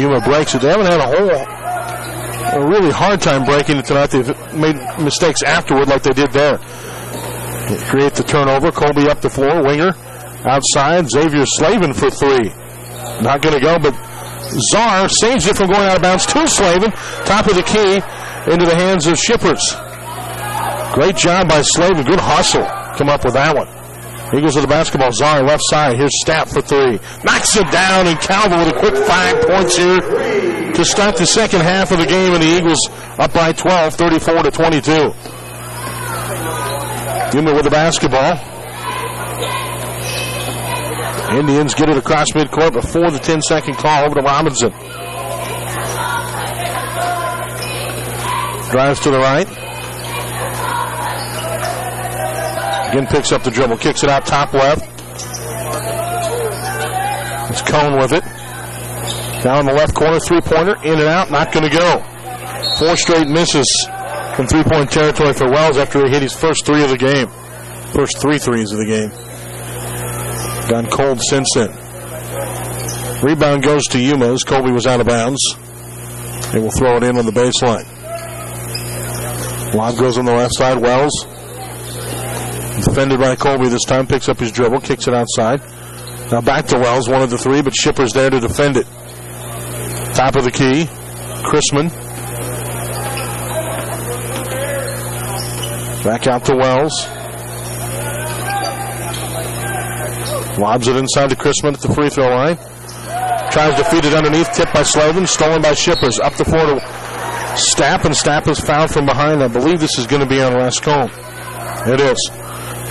Yuma breaks it. They haven't had a really hard time breaking it tonight. They've made mistakes afterward like they did there. They create the turnover. Colby up the floor. Winger outside. Xavier Slavin for 3. Not going to go, but Czar saves it from going out of bounds to Slavin. Top of the key into the hands of Shippers. Great job by Slavin. Good hustle. Come up with that one. Eagles with the basketball. Czar left side. Here's Stapp for 3. Knocks it down, and Calvin with a quick 5 points here to start the second half of the game, and the Eagles up by 12, 34-22. Yuma with the basketball. Indians get it across midcourt before the 10-second call over to Robinson. Drives to the right. Again picks up the dribble, kicks it out top left. It's Cone with it. Down in the left corner, three-pointer, in and out, not going to go. 4 straight misses from three-point territory for Wells after he hit his first 3 of the game. First 3 threes of the game. Gone cold since then. Rebound goes to Yuma as Colby was out of bounds. They will throw it in on the baseline. Lob goes on the left side. Wells, defended by Colby this time, picks up his dribble, kicks it outside. Now back to Wells, 1 of the 3, but Shippers there to defend it. Top of the key, Chrisman. Back out to Wells. Lobs it inside to Chrisman at the free throw line. Tries to feed it underneath, tipped by Slavin, stolen by Shippers. Up the floor to Stapp, and Stapp is fouled from behind. I believe this is going to be on Rascombe. It is.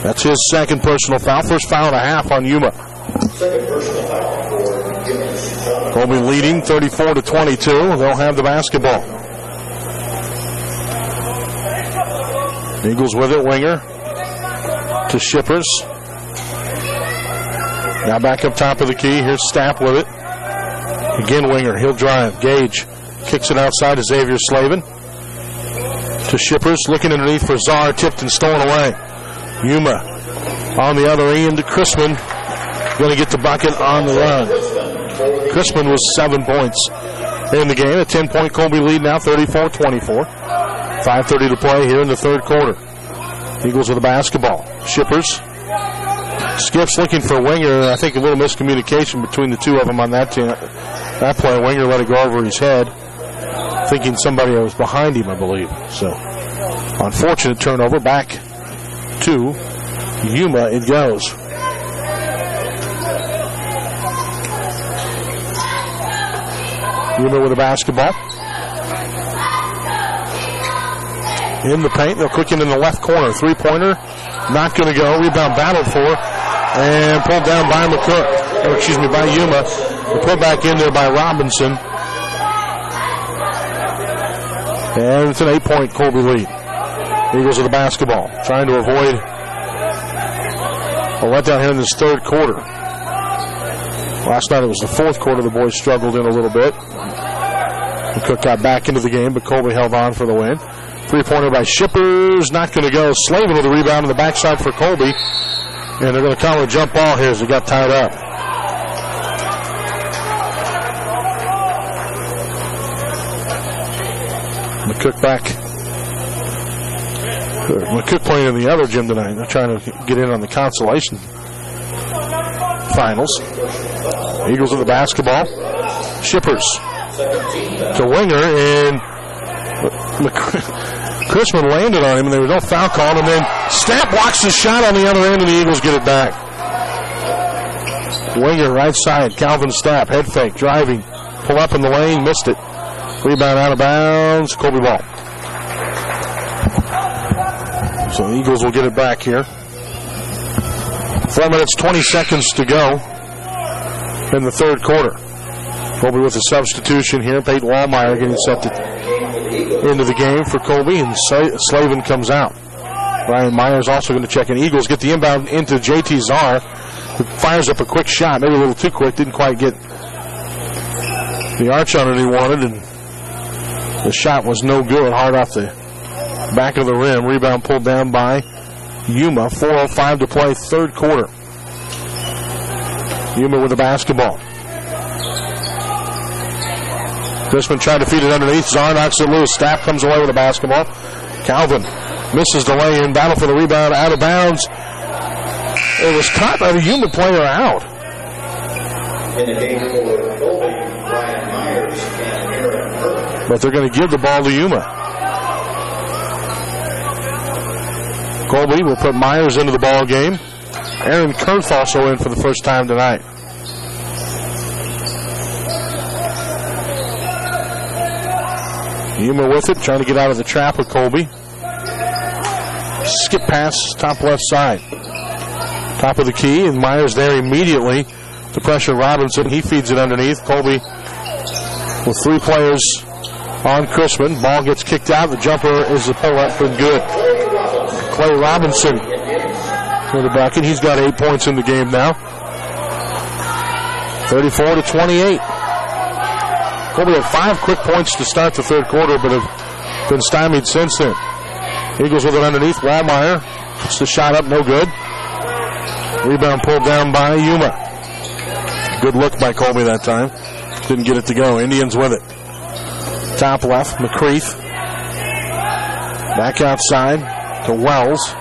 That's his second personal foul. First foul and a half on Yuma. Colby leading 34-22. They'll have the basketball. Eagles with it. Winger to Shippers. Now back up top of the key. Here's Stapp with it. Again, Winger. He'll drive. Gage kicks it outside to Xavier Slavin. To Shippers. Looking underneath for Czar. Tipped and stolen away. Yuma on the other end. Chrisman going to get the bucket on the run. Chrisman was 7 points in the game. A 10-point Colby lead now, 34-24. 5:30 to play here in the third quarter. Eagles with the basketball. Shippers. Skips looking for Winger. I think a little miscommunication between the two of them on that play. Winger let it go over his head, thinking somebody was behind him, I believe. So, unfortunate turnover. Back to Yuma it goes. Yuma with the basketball. In the paint, they'll quicken in the left corner. Three-pointer, not going to go. Rebound battled for, and pulled down by by Yuma. Put back in there by Robinson. And it's an 8-point Colby lead. Eagles with the basketball, trying to avoid a letdown here in this third quarter. Last night it was the fourth quarter. The boys struggled in a little bit. And Cook got back into the game, but Colby held on for the win. Three-pointer by Shippers, not going to go. Slavin with the rebound on the backside for Colby. And they're going to call a jump ball here as it got tied up. McCook back. McCook playing in the other gym tonight. They're trying to get in on the consolation finals. Eagles with the basketball. Shippers to Winger, and Chrisman landed on him, and there was no foul call, and then Stapp blocks the shot on the other end, and the Eagles get it back. Winger right side, Calvin Stapp, head fake, driving, pull up in the lane, missed it. Rebound out of bounds, Colby ball. So the Eagles will get it back here. 4 minutes, 20 seconds to go in the third quarter. Colby with a substitution here. Peyton Wallmeyer getting set into the game for Colby, and Slavin comes out. Ryan Myers also going to check in. Eagles get the inbound into JT Czar, who fires up a quick shot, maybe a little too quick, didn't quite get the arch on it he wanted, and the shot was no good, hard off the back of the rim. Rebound pulled down by Yuma. 4:05 to play, third quarter. Yuma with the basketball. Chrisman tried to feed it underneath. Czar knocks it loose. Stapp comes away with the basketball. Calvin misses the lay-in. Battle for the rebound. Out of bounds. It was caught by the Yuma player out. In the game for Colby, Ryan Myers and Aaron Hurd. But they're going to give the ball to Yuma. Colby will put Myers into the ball game. Aaron Kurth also in for the first time tonight. Yuma with it, trying to get out of the trap with Colby. Skip pass, top left side. Top of the key, and Myers there immediately to pressure Robinson. He feeds it underneath. Colby with three players on Chrisman. Ball gets kicked out. The jumper is a pull-up and good. Clay Robinson for the bucket. He's got 8 points in the game now. 34-28. Colby had 5 quick points to start the third quarter, but have been stymied since then. Eagles with it underneath. Wallmeyer puts the shot up, no good. Rebound pulled down by Yuma. Good look by Colby that time. Didn't get it to go. Indians with it. Top left, McCreath. Back outside to Wells.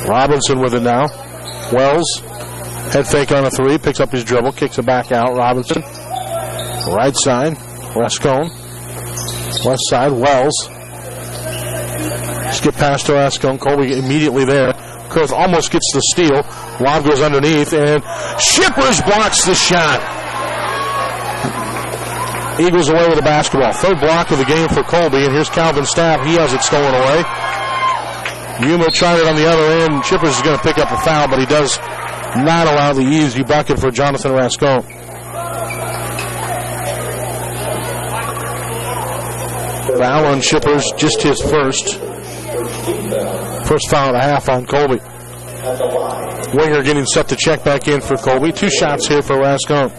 Robinson with it now. Wells. Head fake on a three, picks up his dribble, kicks it back out. Robinson. Right side, Rascone. Left side, Wells. Skip pass to Rascone. Colby immediately there. Kurth almost gets the steal. Lob goes underneath, and Shippers blocks the shot. Eagles away with the basketball. Third block of the game for Colby, and here's Calvin Stapp. He has it stolen away. Yuma tried it on the other end. Shippers is going to pick up a foul, but he does not allow the easy bucket for Jonathan Rascone. Foul on Shippers, just his first. First foul and a half on Colby. Winger getting set to check back in for Colby. 2 shots here for Rascone.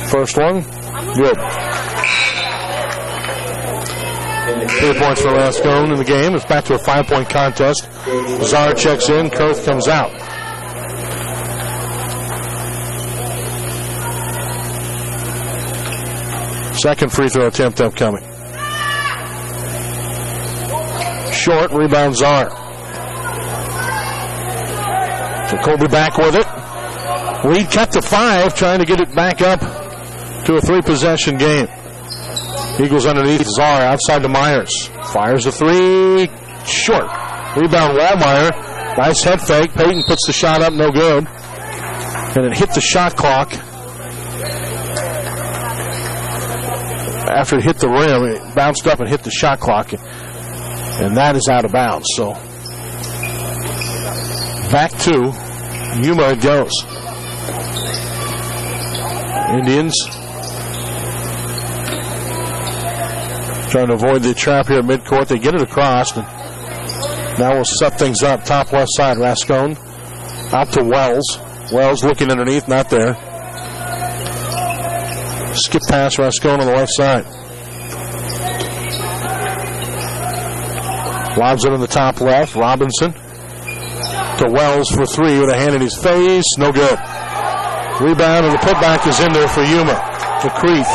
First one, good. 3 points for Rascone in the game. It's back to a 5-point contest. Czar checks in. Kurth comes out. Second free throw attempt upcoming. Short, rebound Czar. So Colby back with it. Lead cut to 5, trying to get it back up to a 3-possession game. Eagles underneath. Czar outside to Myers. Fires a 3. Short. Rebound Wallmeyer. Nice head fake. Peyton puts the shot up. No good. And it hit the shot clock. After it hit the rim, it bounced up and hit the shot clock. And that is out of bounds. So back to Yuma it goes. Indians trying to avoid the trap here at midcourt. They get it across. And now we'll set things up. Top left side, Rascone. Out to Wells. Wells looking underneath, not there. Skip pass, Rascone on the left side. Lobs it in the top left. Robinson to Wells for 3 with a hand in his face. No good. Rebound, and the putback is in there for Yuma. McCreath.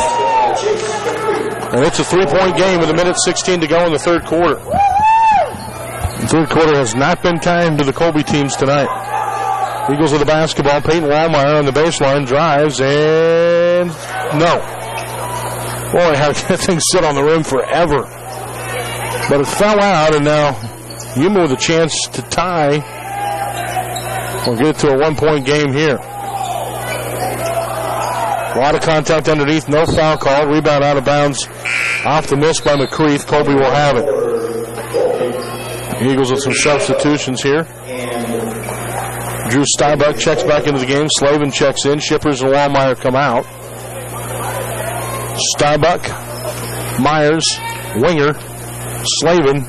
And it's a 3-point game with 1:16 to go in the third quarter. The third quarter has not been kind to the Colby teams tonight. Eagles with the basketball. Peyton Wallmeyer on the baseline, drives, and no. Boy, how that thing sit on the rim forever. But it fell out, and now Yuma with a chance to tie. We'll get to a 1-point game here. A lot of contact underneath, no foul call. Rebound out of bounds off the miss by McCreath. Colby will have it. The Eagles with some substitutions here. Drew Steinbuck checks back into the game. Slavin checks in. Shippers and Wallmeyer come out. Steinbuck, Myers, Winger, Slavin,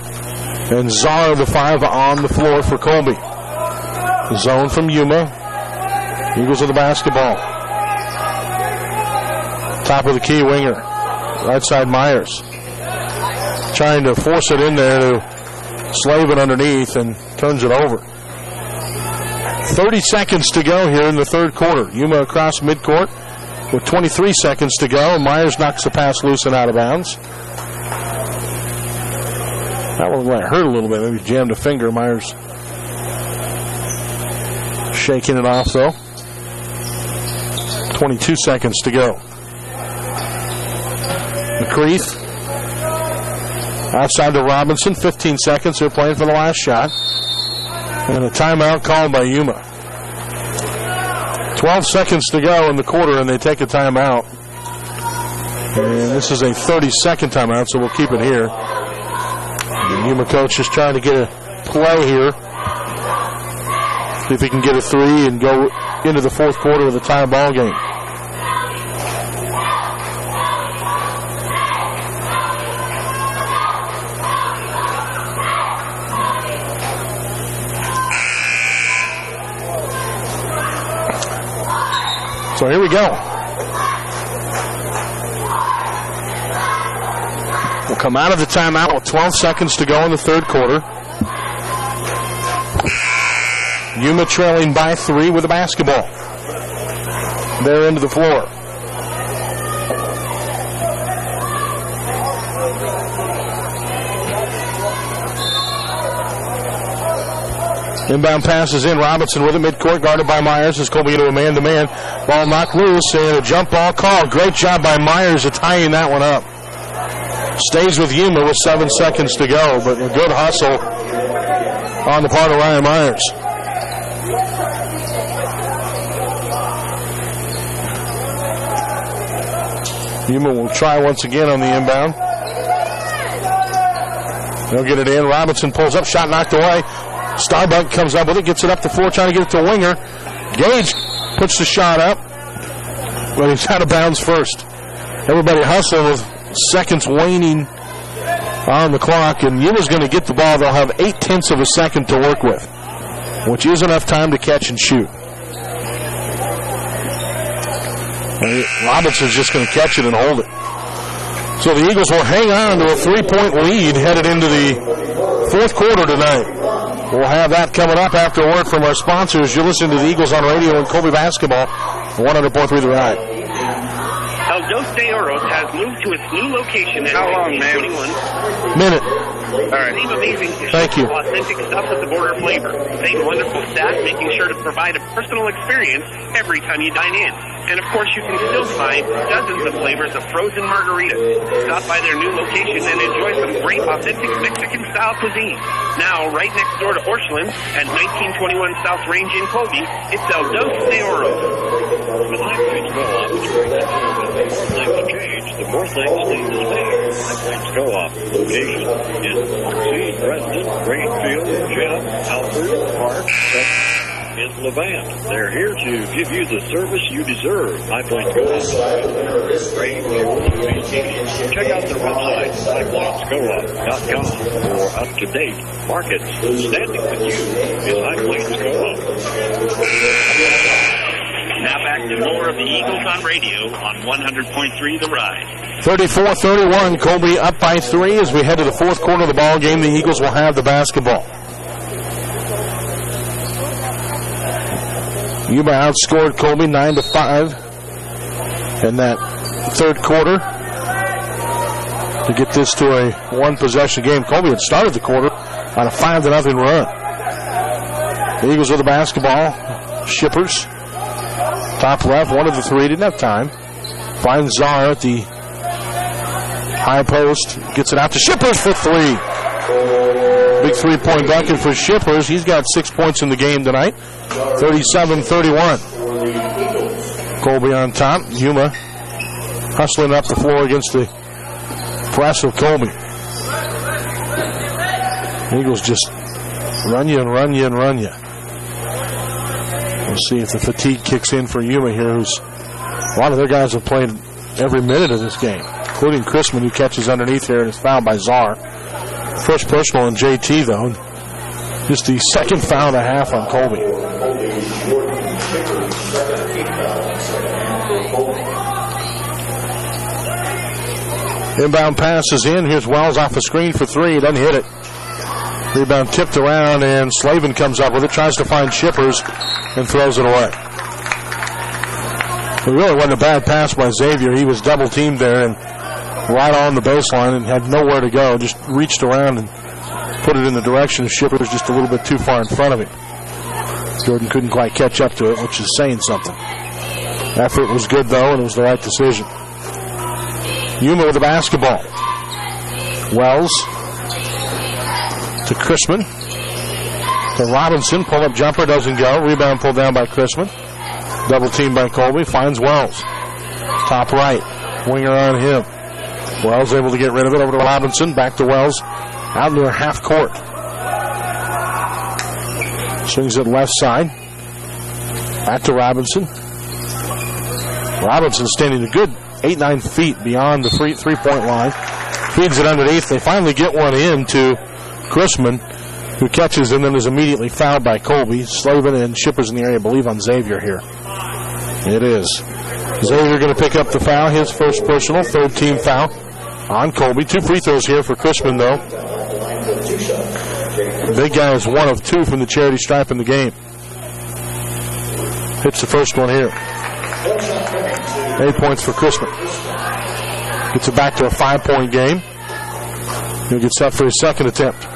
and Czar, the 5 on the floor for Colby. Zone from Yuma. Eagles with the basketball. Top of the key, Winger. Right side, Myers. Trying to force it in there to Slavin underneath and turns it over. 30 seconds to go here in the third quarter. Yuma across midcourt with 23 seconds to go. Myers knocks the pass loose and out of bounds. That one might hurt a little bit. Maybe jammed a finger. Myers shaking it off, though. 22 seconds to go. McCreath outside to Robinson. 15 seconds. They're playing for the last shot. And a timeout called by Yuma. 12 seconds to go in the quarter, and they take a timeout. And this is a 30-second timeout, so we'll keep it here. The Yuma coach is trying to get a play here. See if he can get a 3 and go into the fourth quarter with a tie ball game. So here we go. We'll come out of the timeout with 12 seconds to go in the third quarter. Yuma trailing by 3 with the basketball. They're into the floor. Inbound pass is in. Robinson with it. Midcourt guarded by Myers as Colby into a man-to-man. Ball knocked loose and a jump ball call. Great job by Myers of tying that one up. Stays with Yuma with 7 seconds to go, but a good hustle on the part of Ryan Myers. Yuma will try once again on the inbound. They'll get it in. Robinson pulls up. Shot knocked away. Starbuck comes up with it, gets it up the floor, trying to get it to Winger. Gage puts the shot up, but he's out of bounds first. Everybody hustling with seconds waning on the clock, and Yuma's going to get the ball. They'll have 0.8 of a second to work with, which is enough time to catch and shoot. Robinson's just going to catch it and hold it. So the Eagles will hang on to a 3-point lead headed into the fourth quarter tonight. We'll have that coming up after a word from our sponsors. You're listening to the Eagles on radio and Colby basketball, 100.3 The Ride. El Dos de Oros has moved to its new location at 1921. Minute. All right. Same amazing dishes, Thank you. authentic stuff with the border flavor. Same wonderful staff making sure to provide a personal experience every time you dine in. And of course, you can still find dozens of flavors of frozen margaritas. Stop by their new location and enjoy some great authentic Mexican-style cuisine. Now, right next door to Orchland at 1921 South Range in Colby, it's El Dos de Oros. When High Plains Co-op is great, the more things change, the more things stay the same. High Plains Co-op location in Seed, Redmond, Greenfield, Jeff, Alfred, Park, in Levant. They're here to give you the service you deserve. High Plains Co-op. Great fuel convenience. Check out their website, highplainscoop.com, for up-to-date markets. Standing with you is High Plains Co-op. Now back to more of the Eagles on radio on 100.3 The Ride. 34-31, Colby up by 3 as we head to the fourth quarter of the ball game. The Eagles will have the basketball. Yuma outscored Colby 9-5 in that third quarter to get this to a one-possession game. Colby had started the quarter on a 5-0 run. The Eagles with the basketball. Shippers, top left, one of the three, didn't have time. Finds Czar at the high post, gets it out to Shippers for three. Big three-point bucket for Shippers. He's got 6 points in the game tonight. 37-31. Colby on top. Yuma hustling up the floor against the press of Colby. Eagles just run you and run you and run you. We'll see if the fatigue kicks in for Yuma here, who's a lot of their guys have played every minute of this game, including Chrisman, who catches underneath here and is fouled by Czar. First personal on JT, though. Just the second foul of the half on Colby. Inbound pass is in. Here's Wells off the screen for three. Doesn't hit it. Rebound tipped around, and Slavin comes up with it, tries to find Shippers, and throws it away. It really wasn't a bad pass by Xavier. He was double-teamed there and right on the baseline and had nowhere to go. Just reached around and put it in the direction of Shippers, just a little bit too far in front of him. Jordan couldn't quite catch up to it, which is saying something. Effort was good, though, and it was the right decision. Yuma with the basketball. Wells to Chrisman. To Robinson. Pull-up jumper doesn't go. Rebound pulled down by Chrisman. Double team by Colby. Finds Wells. Top right. Winger on him. Wells able to get rid of it. Over to Robinson. Back to Wells. Out near half court. Swings it left side. Back to Robinson. Robinson standing a good 8-9 feet beyond the three-point line. Feeds it underneath. They finally get one in to Chrisman, who catches and then is immediately fouled by Colby. Slavin and Shippers in the area, I believe, on Xavier here. It is. Xavier going to pick up the foul, his first personal, third team foul on Colby. 2 free throws here for Chrisman, though. The big guy is 1 of 2 from the charity stripe in the game. Hits the first one here. 8 points for Chrisman. Gets it back to a 5-point game. He'll get set for his second attempt.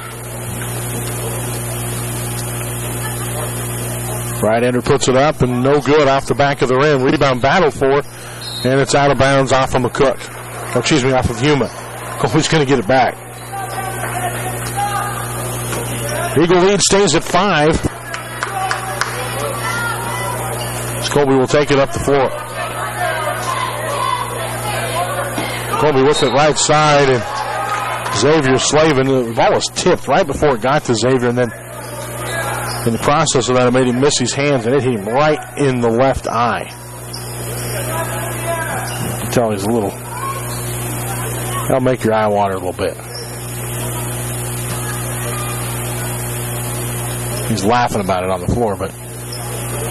Right-hander puts it up and no good off the back of the rim. Rebound battle for, and it's out of bounds off of McCook. Or excuse me, off of Yuma. Colby's going to get it back. Eagle lead stays at 5. Colby will take it up the floor. Colby with it right side, and Xavier Slavin. The ball was tipped right before it got to Xavier, and then in the process of that, it made him miss his hands, and it hit him right in the left eye. You can tell he's a little... That'll make your eye water a little bit. He's laughing about it on the floor, but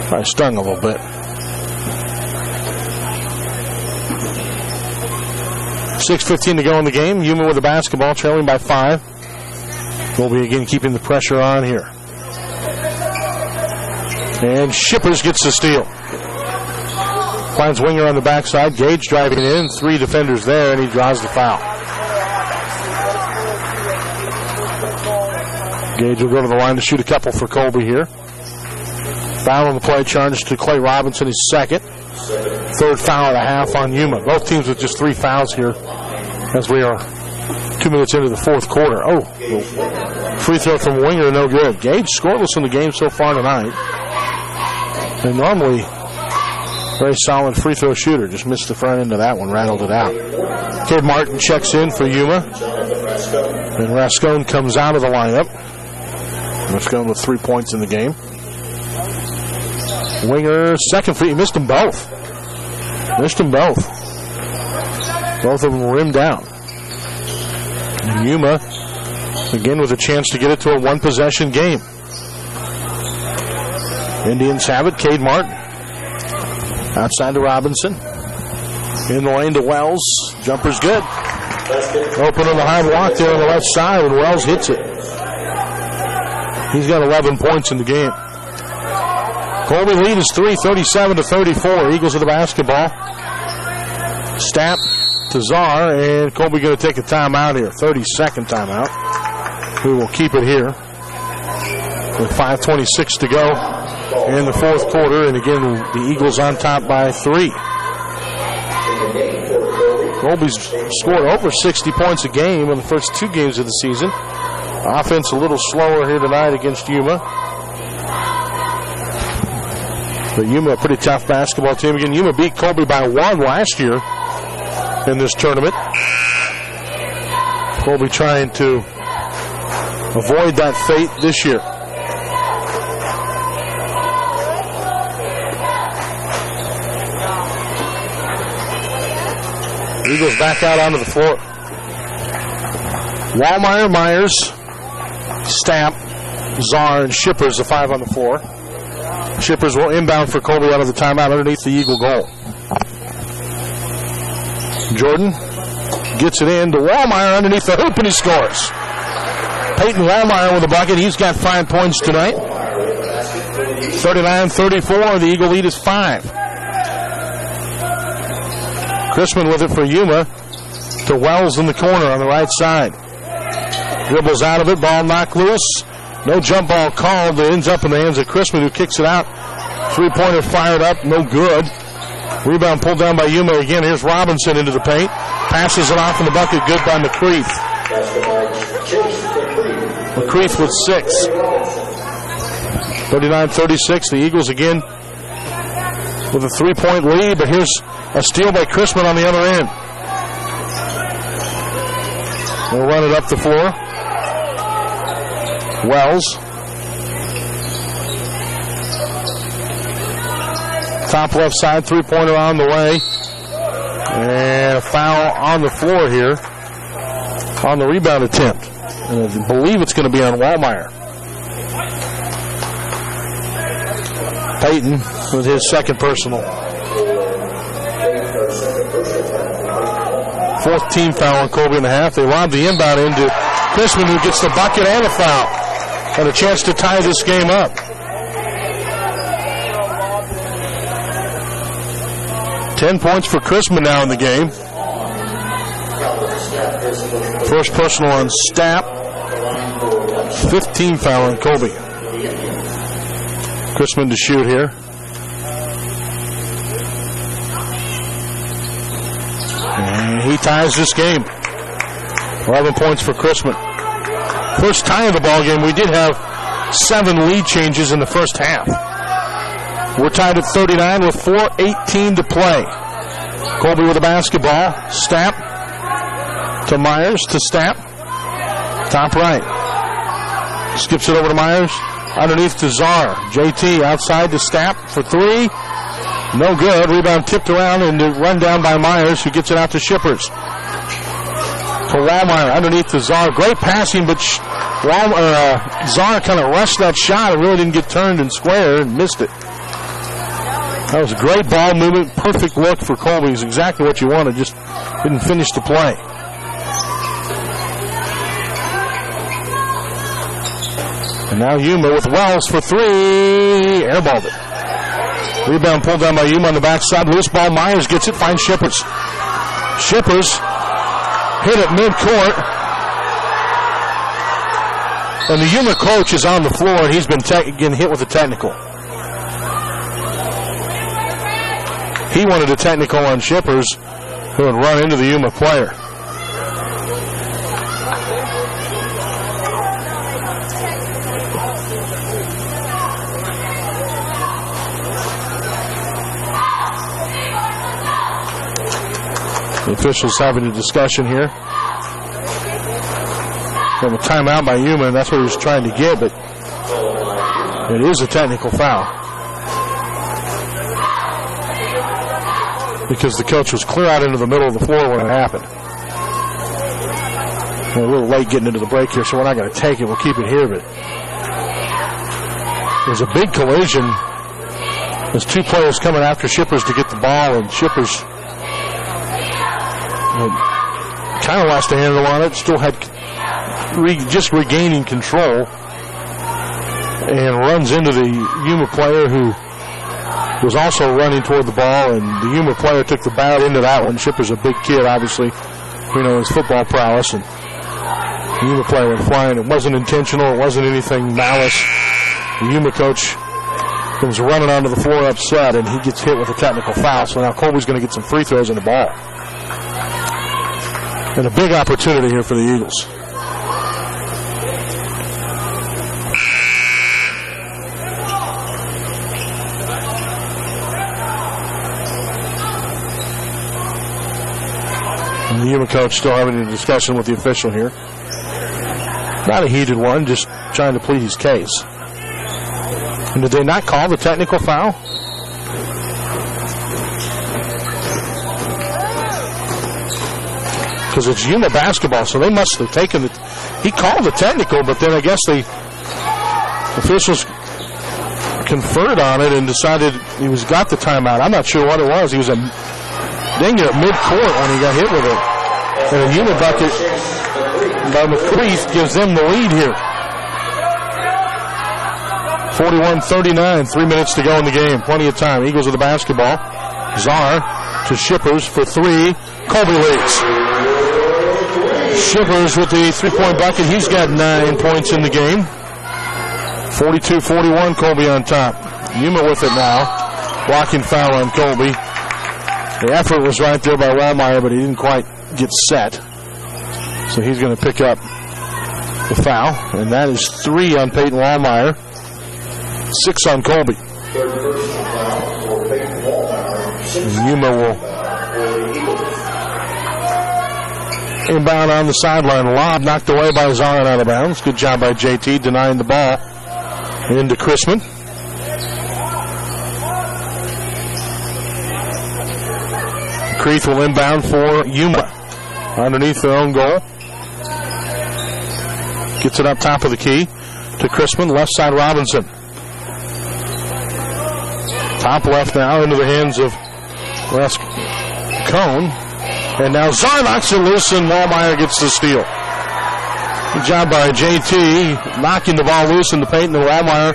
probably stung a little bit. 6:15 to go in the game. Yuma with the basketball, trailing by 5. Colby again keeping the pressure on here. And Shippers gets the steal. Finds Winger on the backside. Gage driving in. 3 defenders there, and he draws the foul. Gage will go to the line to shoot a couple for Colby here. Foul on the play charged to Clay Robinson, his second. Third foul and a half on Yuma. Both teams with just 3 fouls here as we are 2 minutes into the fourth quarter. Oh, free throw from Winger, no good. Gage scoreless in the game so far tonight. And normally very solid free throw shooter. Just missed the front end of that one, rattled it out. Cade Martin checks in for Yuma. And Rascone comes out of the lineup. Rascone with 3 points in the game. Winger, second free. He missed them both. Both of them rimmed out. And Yuma, again, with a chance to get it to a one-possession game. Indians have it. Cade Martin. Outside to Robinson. In the lane to Wells. Jumper's good. Open on the high block there on the left side, and Wells hits it. He's got 11 points in the game. Colby lead is 3, 37-34. Eagles with the basketball. Stapp to Czar, and Colby going to take a timeout here. 30-second timeout. We will keep it here with 5:26 to go in the fourth quarter. And again, the Eagles on top by 3. Colby's scored over 60 points a game in the first 2 games of the season. Offense a little slower here tonight against Yuma. But Yuma, a pretty tough basketball team. Again, Yuma beat Colby by 1 last year in this tournament. Colby trying to avoid that fate this year. Eagles back out onto the floor. Wallmeyer, Myers, Stapp, Czar, and Shippers, the 5 on the floor. Shippers will inbound for Colby out of the timeout underneath the Eagle goal. Jordan gets it in to Wallmeyer underneath the hoop, and he scores. Peyton Wallmeyer with a bucket. He's got 5 points tonight. 39-34. The Eagle lead is 5. Chrisman with it for Yuma to Wells in the corner on the right side. Dribbles out of it. Ball knocked loose. No jump ball called. It ends up in the hands of Chrisman, who kicks it out. 3-pointer fired up. No good. Rebound pulled down by Yuma again. Here's Robinson into the paint. Passes it off in the bucket. Good by McCreath. McCreath with 6. 39-36. The Eagles again with a 3-point lead, but here's a steal by Chrisman on the other end. They'll run it up the floor. Wells. Top left side, 3-pointer on the way. And a foul on the floor here on the rebound attempt. And I believe it's going to be on Wallmeyer. Peyton with his second personal. 4th team foul on Colby in the half. They lob the inbound into Chrisman, who gets the bucket and a foul. And a chance to tie this game up. Ten points for Chrisman now in the game. First personal on Stapp. 15 foul on Colby. Chrisman to shoot here. And he ties this game. 11 points for Chrisman. First tie of the ball game. We did have 7 lead changes in the first half. We're tied at 39 with 4:18 to play. Colby with the basketball. Stapp to Myers to Stapp. Top right. Skips it over to Myers. Underneath to Czar. JT outside to Stapp for 3. No good. Rebound tipped around and run down by Myers, who gets it out to Shippers. To Wallmeyer underneath to Czar. Great passing, but Czar kind of rushed that shot. It really didn't get turned and square and missed it. That was a great ball movement. Perfect look for Colby. It's exactly what you wanted. Just didn't finish the play. And now Yuma with Wells for 3. Airballed it. Rebound pulled down by Yuma on the backside. Loose ball. Myers gets it. Finds Shippers. Shippers hit it midcourt. And the Yuma coach is on the floor, and he's been getting hit with a technical. He wanted a technical on Shippers, who had run into the Yuma player. The officials having a discussion here. Have a timeout by Yuma, and that's what he was trying to get, but it is a technical foul. Because the coach was clear out into the middle of the floor when it happened. We're a little late getting into the break here, so we're not going to take it. We'll keep it here, but there's a big collision. There's 2 players coming after Shippers to get the ball, and Shippers kind of lost a handle on it, still had just regaining control, and runs into the Yuma player, who was also running toward the ball, and the Yuma player took the bat into that one. Shippers a big kid, obviously. We know his football prowess, and the Yuma player went flying. It wasn't intentional. It wasn't anything malice. The Yuma coach comes running onto the floor upset, and he gets hit with a technical foul. So now Colby's going to get some free throws in the ball. And a big opportunity here for the Eagles. And the Yuma coach still having a discussion with the official here. Not a heated one, just trying to plead his case. And did they not call the technical foul? Because it's Yuma basketball, so they must have taken it. He called the technical, but then I guess the officials conferred on it and decided he got the timeout. I'm not sure what it was. He was dang near midcourt when he got hit with it. And a Yuma bucket by McCreath gives them the lead here. 41-39, 3 minutes to go in the game. Plenty of time. Eagles with the basketball. Czar to Shippers for three. Colby leads. Shippers with the three-point bucket. He's got 9 points in the game. 42-41, Colby on top. Yuma with it now. Blocking foul on Colby. The effort was right there by Wallmeyer, but he didn't quite get set. So he's going to pick up the foul. And that is 3 on Peyton Wallmeyer. 6 on Colby. Yuma will inbound on the sideline. Lob knocked away by Zarin out of bounds. Good job by JT denying the ball. Into Chrisman. Creeth will inbound for Yuma. Underneath their own goal. Gets it up top of the key to Chrisman. Left side Robinson. Top left now into the hands of Les Cone. And now Czar knocks it loose, and Wallmeyer gets the steal. Good job by JT knocking the ball loose in the paint, and Wallmeyer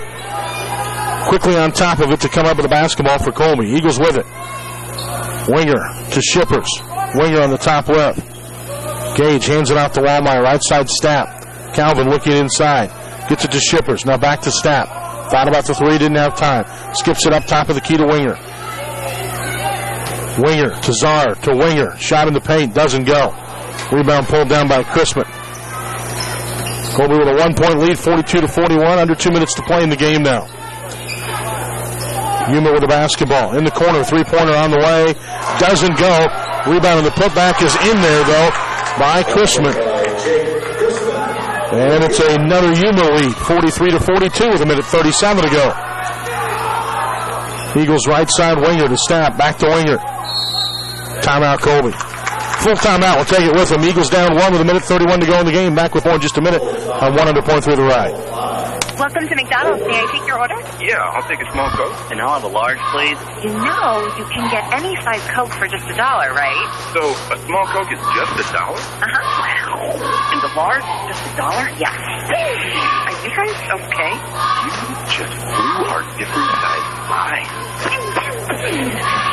quickly on top of it to come up with the basketball for Colby. Eagles with it. Winger to Shippers. Winger on the top left. Gage hands it out to Wallmeyer. Right side Stapp. Calvin looking inside. Gets it to Shippers. Now back to Stapp. Thought about the three, didn't have time. Skips it up top of the key to Winger. Winger to Czar to Winger. Shot in the paint, doesn't go. Rebound pulled down by Chrisman. Colby with a 1-point lead, 42-41. Under 2 minutes to play in the game now. Yuma with the basketball. In the corner, three-pointer on the way. Doesn't go. Rebound and the putback is in there, though, by Chrisman. And it's another Yuma lead, 43-42 with 1:37 to go. Eagles right side Winger to Stapp. Back to Winger. Timeout Colby. Full timeout. We'll take it with him. Eagles down 1 with 1:31 to go in the game. Back with more in just a minute on 100.3 The Ride. Welcome to McDonald's. May I take your order? Yeah, I'll take a small Coke. And I'll have a large, please. You know you can get any size Coke for just $1, right? So a small Coke is just $1? Uh-huh. And the large is just $1? Yes. Are you guys okay? You just blew our different size pie.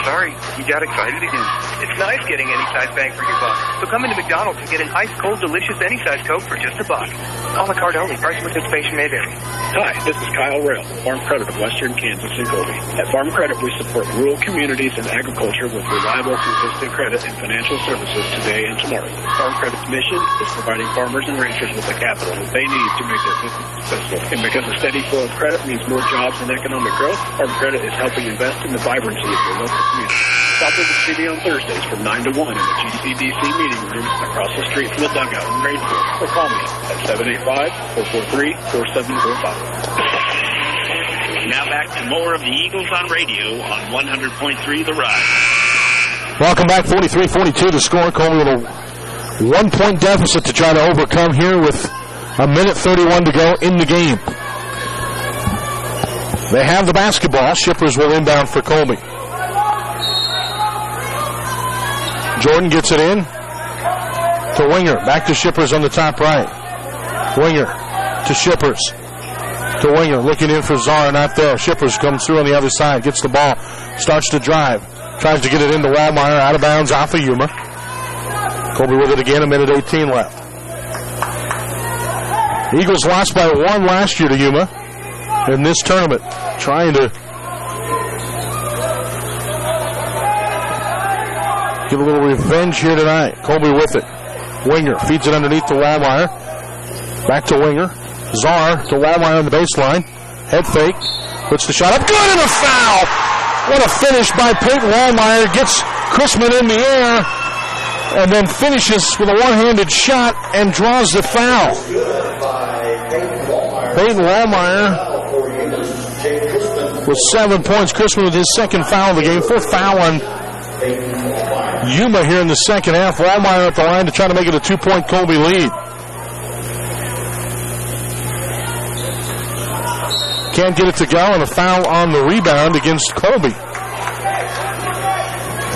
Sorry, you got excited again. It's nice getting any size bang for your buck. So come into McDonald's and get an ice cold, delicious any size Coke for just $1. A la carte only. Price participation may vary. Hi, this is Kyle Rail, Farm Credit of Western Kansas and Colby. At Farm Credit, we support rural communities and agriculture with reliable, consistent credit and financial services today and tomorrow. Farm Credit's mission is providing farmers and ranchers with the capital that they need to make their business successful. And because a steady flow of credit means more jobs and economic growth, Farm Credit is helping invest in the vibrancy of your local community. Stop in to see me on Thursdays from 9 to 1 in the GCDC meeting room across the street from the dugout in Greenfield. Or call me at 785-443-4745. Now back to more of the Eagles on radio on 100.3 The Ride. Welcome back, 43-42 to score. Colby with a 1-point deficit to try to overcome here with 1:31 to go in the game. They have the basketball. Shippers will inbound for Colby. Jordan gets it in to Winger. Back to Shippers on the top right. Winger to Shippers. To Winger, looking in for Czar, not there. Shippers comes through on the other side, gets the ball, starts to drive, tries to get it into Wallmeyer, out of bounds off of Yuma. Colby with it again, 1:18 left. Eagles lost by 1 last year to Yuma in this tournament, trying to get a little revenge here tonight. Colby with it. Winger feeds it underneath to Wallmeyer. Back to Winger. Czar to Wallmeyer on the baseline. Head fake. Puts the shot up. Good, and a foul! What a finish by Peyton Wallmeyer. Gets Chrisman in the air and then finishes with a one-handed shot and draws the foul. Peyton Wallmeyer with 7 points. Chrisman with his second foul of the game. 4th foul on Yuma here in the second half. Wallmeyer at the line to try to make it a 2-point Colby lead. Can't get it to go, and a foul on the rebound against Colby.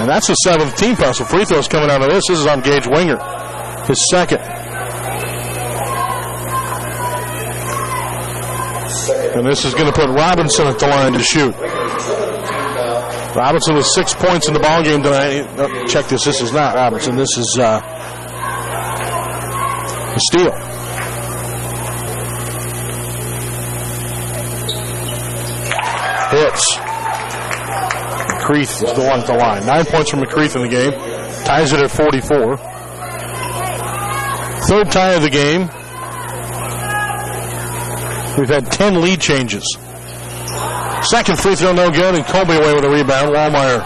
And that's the 7th team foul, so free throws coming out of this. This is on Gage Winger, his second. And this is going to put Robinson at the line to shoot. Robinson with 6 points in the ballgame tonight. Oh, check this. This is not Robinson. This is a steal. Hits. McCreath is the one at the line. 9 points from McCreath in the game. Ties it at 44. Third tie of the game. We've had 10 lead changes. Second free throw no good, and Colby away with a rebound. Wallmeyer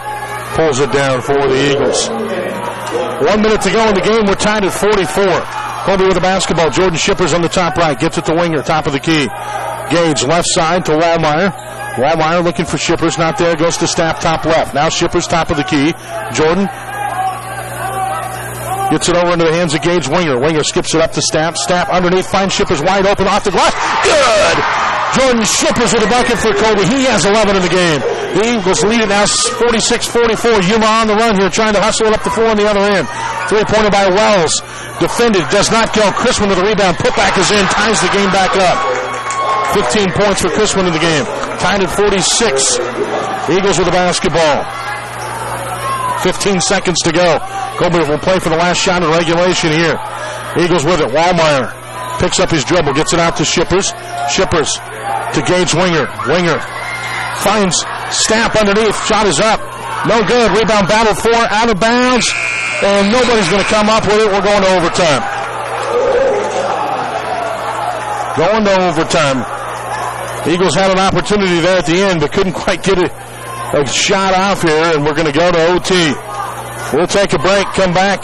pulls it down for the Eagles. 1 minute to go in the game. We're tied at 44. Colby with the basketball. Jordan Shippers on the top right. Gets it to Winger, top of the key. Gage left side to Wallmeyer. Wallmeyer looking for Shippers, not there, goes to Stapp, top left. Now Shippers, top of the key. Jordan gets it over into the hands of Gage Winger. Winger skips it up to Stapp. Stapp underneath, finds Shippers wide open off the glass. Good! Jordan Shippers with a bucket for Colby. He has 11 in the game. The Eagles lead it now 46-44. Yuma on the run here, trying to hustle it up the floor on the other end. Three-pointer by Wells. Defended, does not go. Chrisman with the rebound. Putback is in, ties the game back up. 15 points for Chrisman in the game. Tied at 46. Eagles with the basketball. 15 seconds to go. Colby will play for the last shot in regulation here. Eagles with it. Wallmeyer picks up his dribble, gets it out to Shippers. Shippers to Gage Winger. Winger finds Stapp underneath. Shot is up. No good. Rebound battle for, out of bounds. And nobody's going to come up with it. We're going to overtime. Going to overtime. Eagles had an opportunity there at the end, but couldn't quite get a shot off here, and we're going to go to OT. We'll take a break, come back.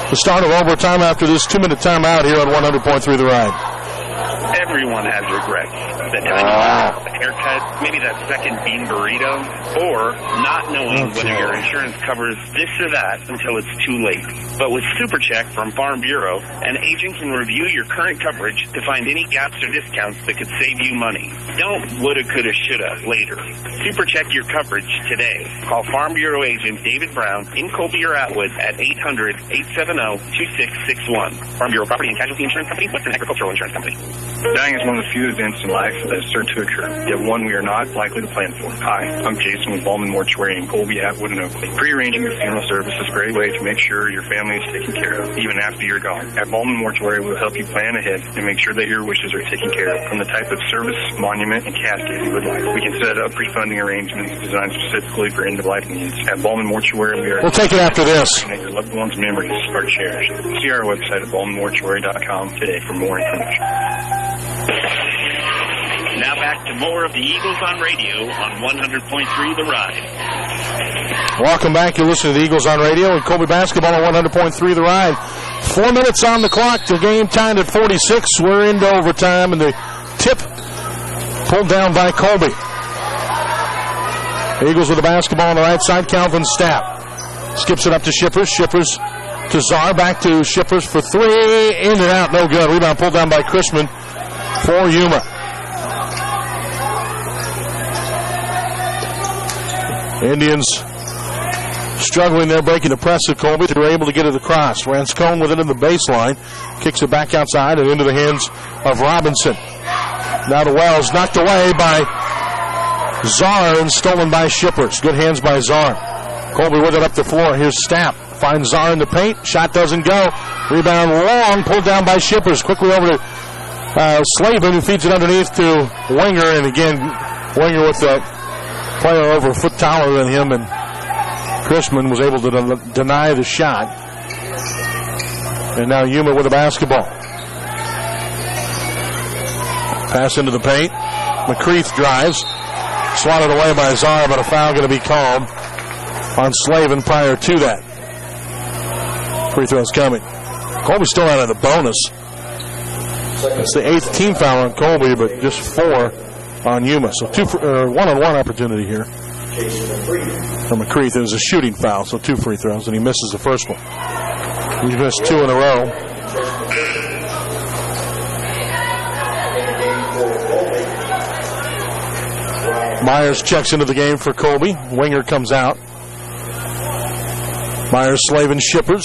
The start of overtime after this 2-minute timeout here on 100.3 The Ride. Everyone has regrets. That tiny haircut, maybe that second bean burrito, or not knowing whether your insurance covers this or that until it's too late. But with SuperCheck from Farm Bureau, an agent can review your current coverage to find any gaps or discounts that could save you money. Don't woulda, coulda, shoulda later. SuperCheck your coverage today. Call Farm Bureau agent David Brown in Colby or Atwood at 800-870-2661. Farm Bureau Property and Casualty Insurance Company, Western Agricultural Insurance Company. Dying is one of the few events in life that is certain to occur, yet one we are not likely to plan for. Hi, I'm Jason with Ballman Mortuary in Colby, Atwood, and Oakley. Pre-arranging your funeral service is a great way to make sure your family is taken care of, even after you're gone. At Ballman Mortuary, we'll help you plan ahead and make sure that your wishes are taken care of, from the type of service, monument, and casket you would like. We can set up pre-funding arrangements designed specifically for end-of-life needs. At Ballman Mortuary, we'll take it after this. Make your loved one's memories are cherished. See our website at ballmanmortuary.com today for more information. Now back to more of the Eagles on Radio on 100.3 The Ride. Welcome back. You're listening to the Eagles on Radio and Colby basketball on 100.3 The Ride. 4 minutes on the clock. The game timed at 46. We're into overtime, and the tip pulled down by Colby. Eagles with the basketball on the right side. Calvin Stapp skips it up to Shippers. Shippers to Czar. Back to Shippers for three. In and out. No good. Rebound pulled down by Chrisman for Yuma. Indians struggling there, breaking the press of Colby. They were able to get it across. Ranscone with it in the baseline. Kicks it back outside and into the hands of Robinson. Now to Wells, knocked away by Czar and stolen by Shippers. Good hands by Czar. Colby with it up the floor. Here's Stapp. Finds Czar in the paint. Shot doesn't go. Rebound long. Pulled down by Shippers. Quickly over to Slavin, who feeds it underneath to Wenger. And again, Wenger with the player over a foot taller than him. And Chrisman was able to deny the shot. And now Yuma with the basketball. Pass into the paint. McCreath drives. Swatted away by Czar, but a foul going to be called on Slavin prior to that. Free throws coming. Colby's still out of the bonus. It's the 8th team foul on Colby, but just 4 on Yuma. So one-on-one opportunity here for McCreath. It was a shooting foul, so 2 free throws, and he misses the first one. He's missed 2 in a row. Myers checks into the game for Colby. Wenger comes out. Myers, Slavin, Shippers.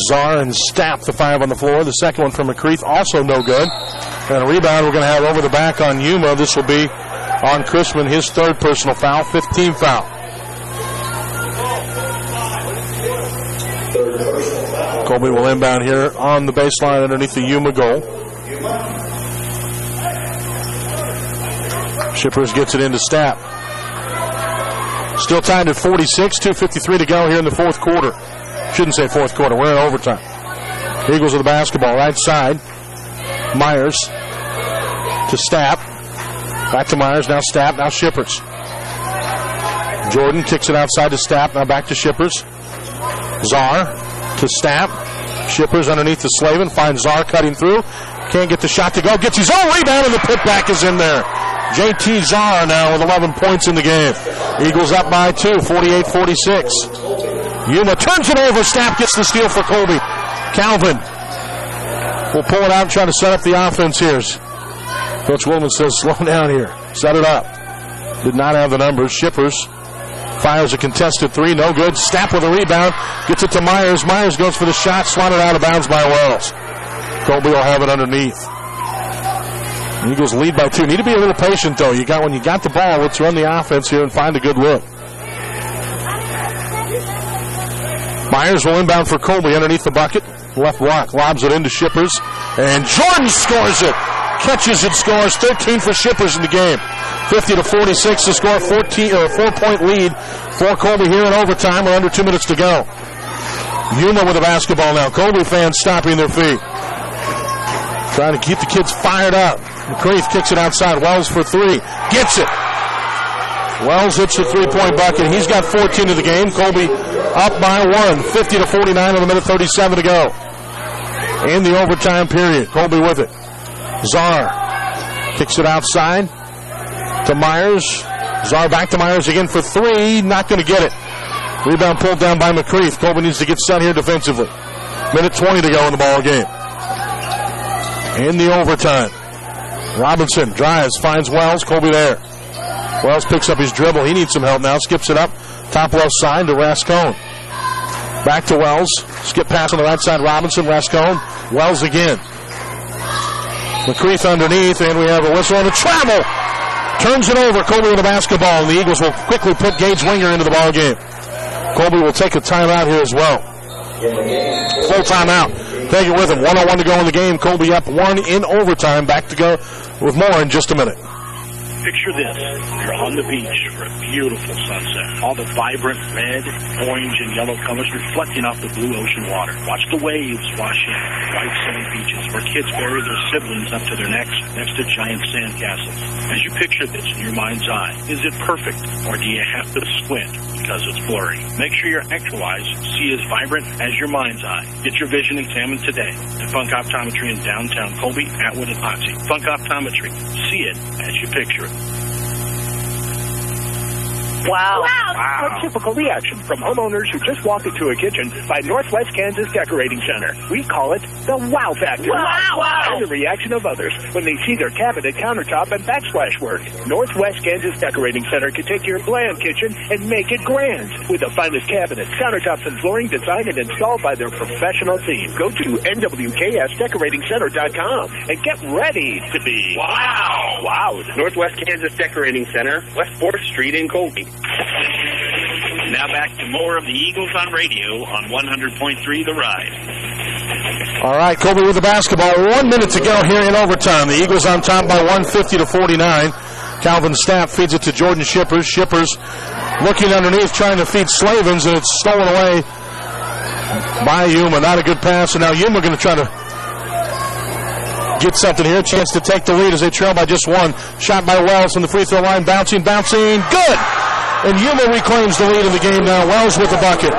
Czar and Stapp, the 5 on the floor. The second one from McCreath, also no good. And a rebound we're going to have over the back on Yuma. This will be on Chrisman, his 3rd personal foul, 5th team foul. Colby will inbound here on the baseline underneath the Yuma goal. Shippers gets it into Stapp. Still tied at 46, 2:53 to go here in the 4th quarter. Shouldn't say 4th quarter, we're in overtime. Eagles with the basketball, right side. Myers to Stapp. Back to Myers, now Stapp, now Shippers. Jordan kicks it outside to Stapp, now back to Shippers. Czar to Stapp. Shippers underneath the Slavin, finds Czar cutting through. Can't get the shot to go, gets his own rebound, and the putback is in there. JT Czar now with 11 points in the game. Eagles up by 2, 48-46. Yuma turns it over. Stapp gets the steal for Colby. Calvin will pull it out and try to set up the offense here. Coach Willman says, slow down here. Set it up. Did not have the numbers. Shippers fires a contested 3. No good. Stapp with a rebound. Gets it to Myers. Myers goes for the shot. Swatted out of bounds by Wells. Colby will have it underneath. Eagles lead by 2. Need to be a little patient, though. When you got the ball, let's run the offense here and find a good look. Myers will inbound for Colby underneath the bucket. Left block, lobs it into Shippers. And Jordan scores it. Catches and scores. 13 for Shippers in the game. 50-46 to score. 4-point lead for Colby here in overtime. We're under 2 minutes to go. Yuma with the basketball now. Colby fans stopping their feet. Trying to keep the kids fired up. McCreath kicks it outside. Wells for 3. Gets it. Wells hits the 3-point bucket. He's got 14 in the game. Colby up by 1. 50-49 with a minute 37 to go. In the overtime period. Colby with it. Czar kicks it outside to Myers. Czar back to Myers again for 3. Not going to get it. Rebound pulled down by McCreath. Colby needs to get set here defensively. Minute 20 to go in the ball game. In the overtime. Robinson drives, finds Wells. Colby there. Wells picks up his dribble. He needs some help now. Skips it up. Top left side to Rascone. Back to Wells. Skip pass on the right side. Robinson, Rascone. Wells again. McCreath underneath, and we have a whistle on the travel. Turns it over. Colby with the basketball, and the Eagles will quickly put Gage Wenger into the ball game. Colby will take a timeout here as well. Full timeout. Take it with him. 1:01 to go in the game. Colby up 1 in overtime. Back to go with more in just a minute. Picture this. You're on the beach for a beautiful sunset. All the vibrant red, orange, and yellow colors reflecting off the blue ocean water. Watch the waves wash in. White sandy beaches where kids bury their siblings up to their necks next to giant sand castles. As you picture this in your mind's eye, is it perfect or do you have to squint because it's blurry? Make sure your actual eyes see as vibrant as your mind's eye. Get your vision examined today at Funk Optometry in downtown Colby, Atwood, and Oxy. 'Oxy. Funk Optometry. See it as you picture it. All right, 1:01 to go in the game. Colby up 1 in overtime. Back to go with more in just a minute. Picture this. You're on the beach for a beautiful sunset. All the vibrant red, orange, and yellow colors reflecting off the blue ocean water. Watch the waves wash in. White sandy beaches where kids bury their siblings up to their necks next to giant sand castles. As you picture this in your mind's eye, is it perfect or do you have to squint because it's blurry? Make sure your actual eyes see as vibrant as your mind's eye. Get your vision examined today at Funk Optometry in downtown Colby, Atwood, and Oxy. Funk Optometry. See it as you picture it. Wow. A typical reaction from homeowners who just walked into a kitchen by Northwest Kansas Decorating Center. We call it the wow factor. Wow. And the reaction of others when they see their cabinet, countertop, and backsplash work. Northwest Kansas Decorating Center can take your bland kitchen and make it grand with the finest cabinets, countertops, and flooring designed and installed by their professional team. Go to nwksdecoratingcenter.com and get ready to be wowed. Northwest Kansas Decorating Center, West 4th Street in Colby. Now back to more of the Eagles on radio on 100.3 The Ride. All right, Colby with the basketball. 1 minute to go here in overtime. The Eagles on top by 150-49. Calvin Stapp feeds it to Jordan Shippers. Shippers looking underneath, trying to feed Slavens, and it's stolen away by Yuma. Not a good pass, and now Yuma going to try to get something here. Chance to take the lead as they trail by just one. Shot by Wells from the free throw line. Bouncing. Good! And Yuma reclaims the lead in the game now. Wells with the bucket.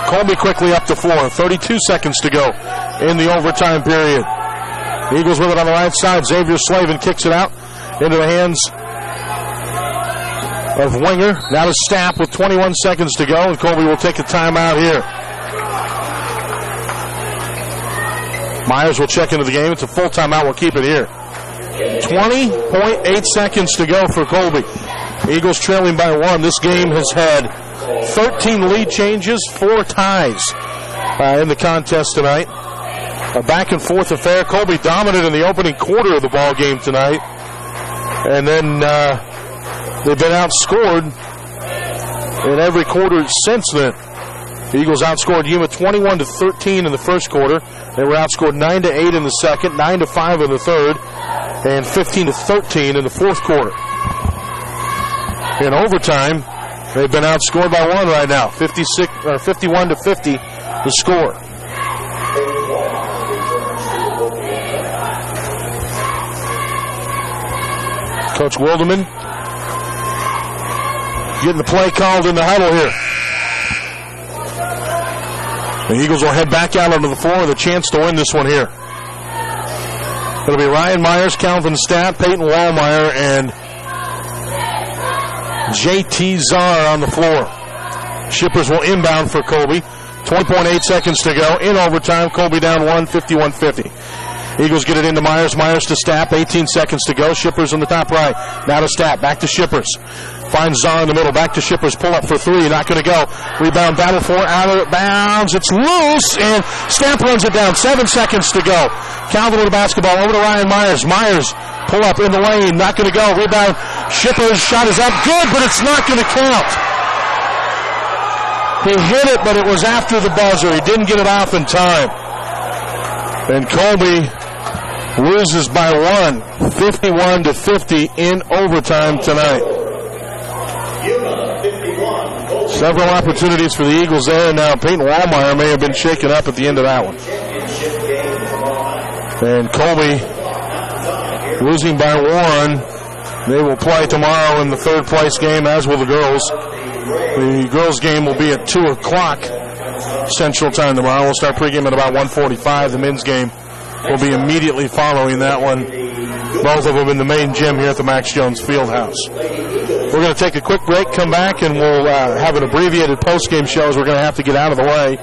Colby quickly up to 4. 32 seconds to go in the overtime period. Eagles with it on the right side. Xavier Slavin kicks it out into the hands of Winger. Now to Stapp with 21 seconds to go, and Colby will take a timeout here. Myers will check into the game. It's a full timeout. We'll keep it here. 20.8 seconds to go for Colby. Eagles trailing by 1. This game has had 13 lead changes, 4 ties in the contest tonight. A back-and-forth affair. Colby dominant in the opening quarter of the ball game tonight. And then they've been outscored in every quarter since then. The Eagles outscored Yuma 21-13 in the first quarter. They were outscored 9-8 in the second, 9-5 in the third, and 15-13 in the fourth quarter. In overtime, they've been outscored by 1 right now, 51-50 the score. Coach Wilderman getting the play called in the huddle here. The Eagles will head back out onto the floor with a chance to win this one here. It'll be Ryan Myers, Calvin Stapp, Peyton Wallmeyer, and J.T. Czar on the floor. Shippers will inbound for Colby. 20.8 seconds to go. In overtime, Colby down 1, 51-50. Eagles get it into Myers. Myers to Stapp. 18 seconds to go. Shippers on the top right. Now to Stapp. Back to Shippers. Finds Czar in the middle. Back to Shippers. Pull up for 3. Not going to go. Rebound battle for out of bounds. It's loose, and Stapp runs it down. 7 seconds to go. Calvin with the basketball over to Ryan Myers. Myers pull up in the lane. Not going to go. Rebound. Shippers. Shot is up. Good, but it's not going to count. He hit it, but it was after the buzzer. He didn't get it off in time. And Colby loses by 1, 51-50 in overtime tonight. Several opportunities for the Eagles there. Now Peyton Wallmeyer may have been shaken up at the end of that one. And Colby losing by 1. They will play tomorrow in the third place game, as will the girls. The girls' game will be at 2 o'clock Central Time tomorrow. We'll start pregame at about 1:45. The men's game will be immediately following that one. Both of them in the main gym here at the Max Jones Fieldhouse. We're going to take a quick break, come back, and we'll have an abbreviated post-game show as we're going to have to get out of the way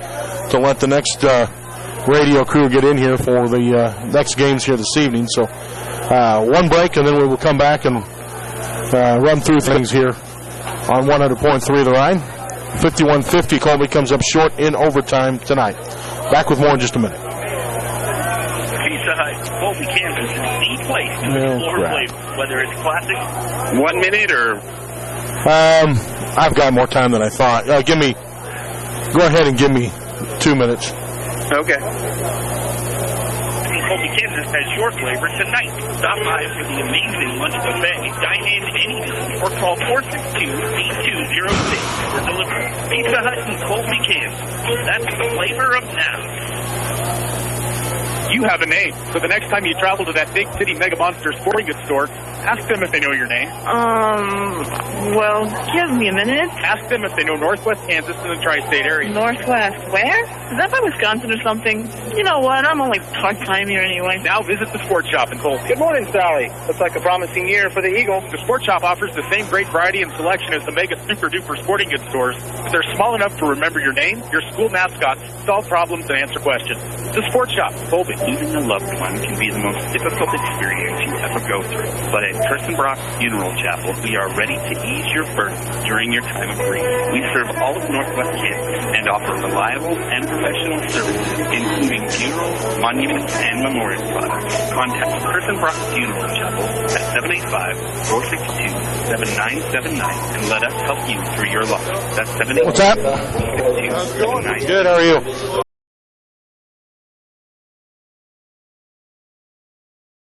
to let the next radio crew get in here for the next games here this evening. So one break, and then we will come back and run through things here on 100.3 The Ride. 51-50, Colby comes up short in overtime tonight. Back with more in just a minute. Pizza Hut, Colby, Kansas is the place to explore flavor, whether it's classic. 1 minute or? I've got more time than I thought. Go ahead and give me 2 minutes. Okay. Colby, Kansas has your flavor tonight. Stop by for the amazing lunch buffet. Dine in anytime or call 462-8206 for delivery. Pizza Hut in Colby, Kansas. That's the flavor of now. You have a name, so the next time you travel to that big city mega monster sporting goods store, ask them if they know your name. Well, give me a minute. Ask them if they know Northwest Kansas and the tri-state area. Northwest, where? Is that by Wisconsin or something? You know what? I'm only part-time here anyway. Now visit the Sports Shop in Colby. Good morning, Sally. Looks like a promising year for the Eagles. The Sports Shop offers the same great variety and selection as the mega super-duper sporting goods stores, but they're small enough to remember your name, your school mascot, solve problems, and answer questions. The Sports Shop, Colby. Losing a loved one can be the most difficult experience you ever go through. But at Kirstenbrock Funeral Chapel, we are ready to ease your burden during your time of grief. We serve all of Northwest Kansas and offer reliable and professional services, including funerals, monuments, and memorial products. Contact Kirstenbrock Funeral Chapel at 785-462-7979 and let us help you through your loss. That's 785-462-7979. Good, how are you?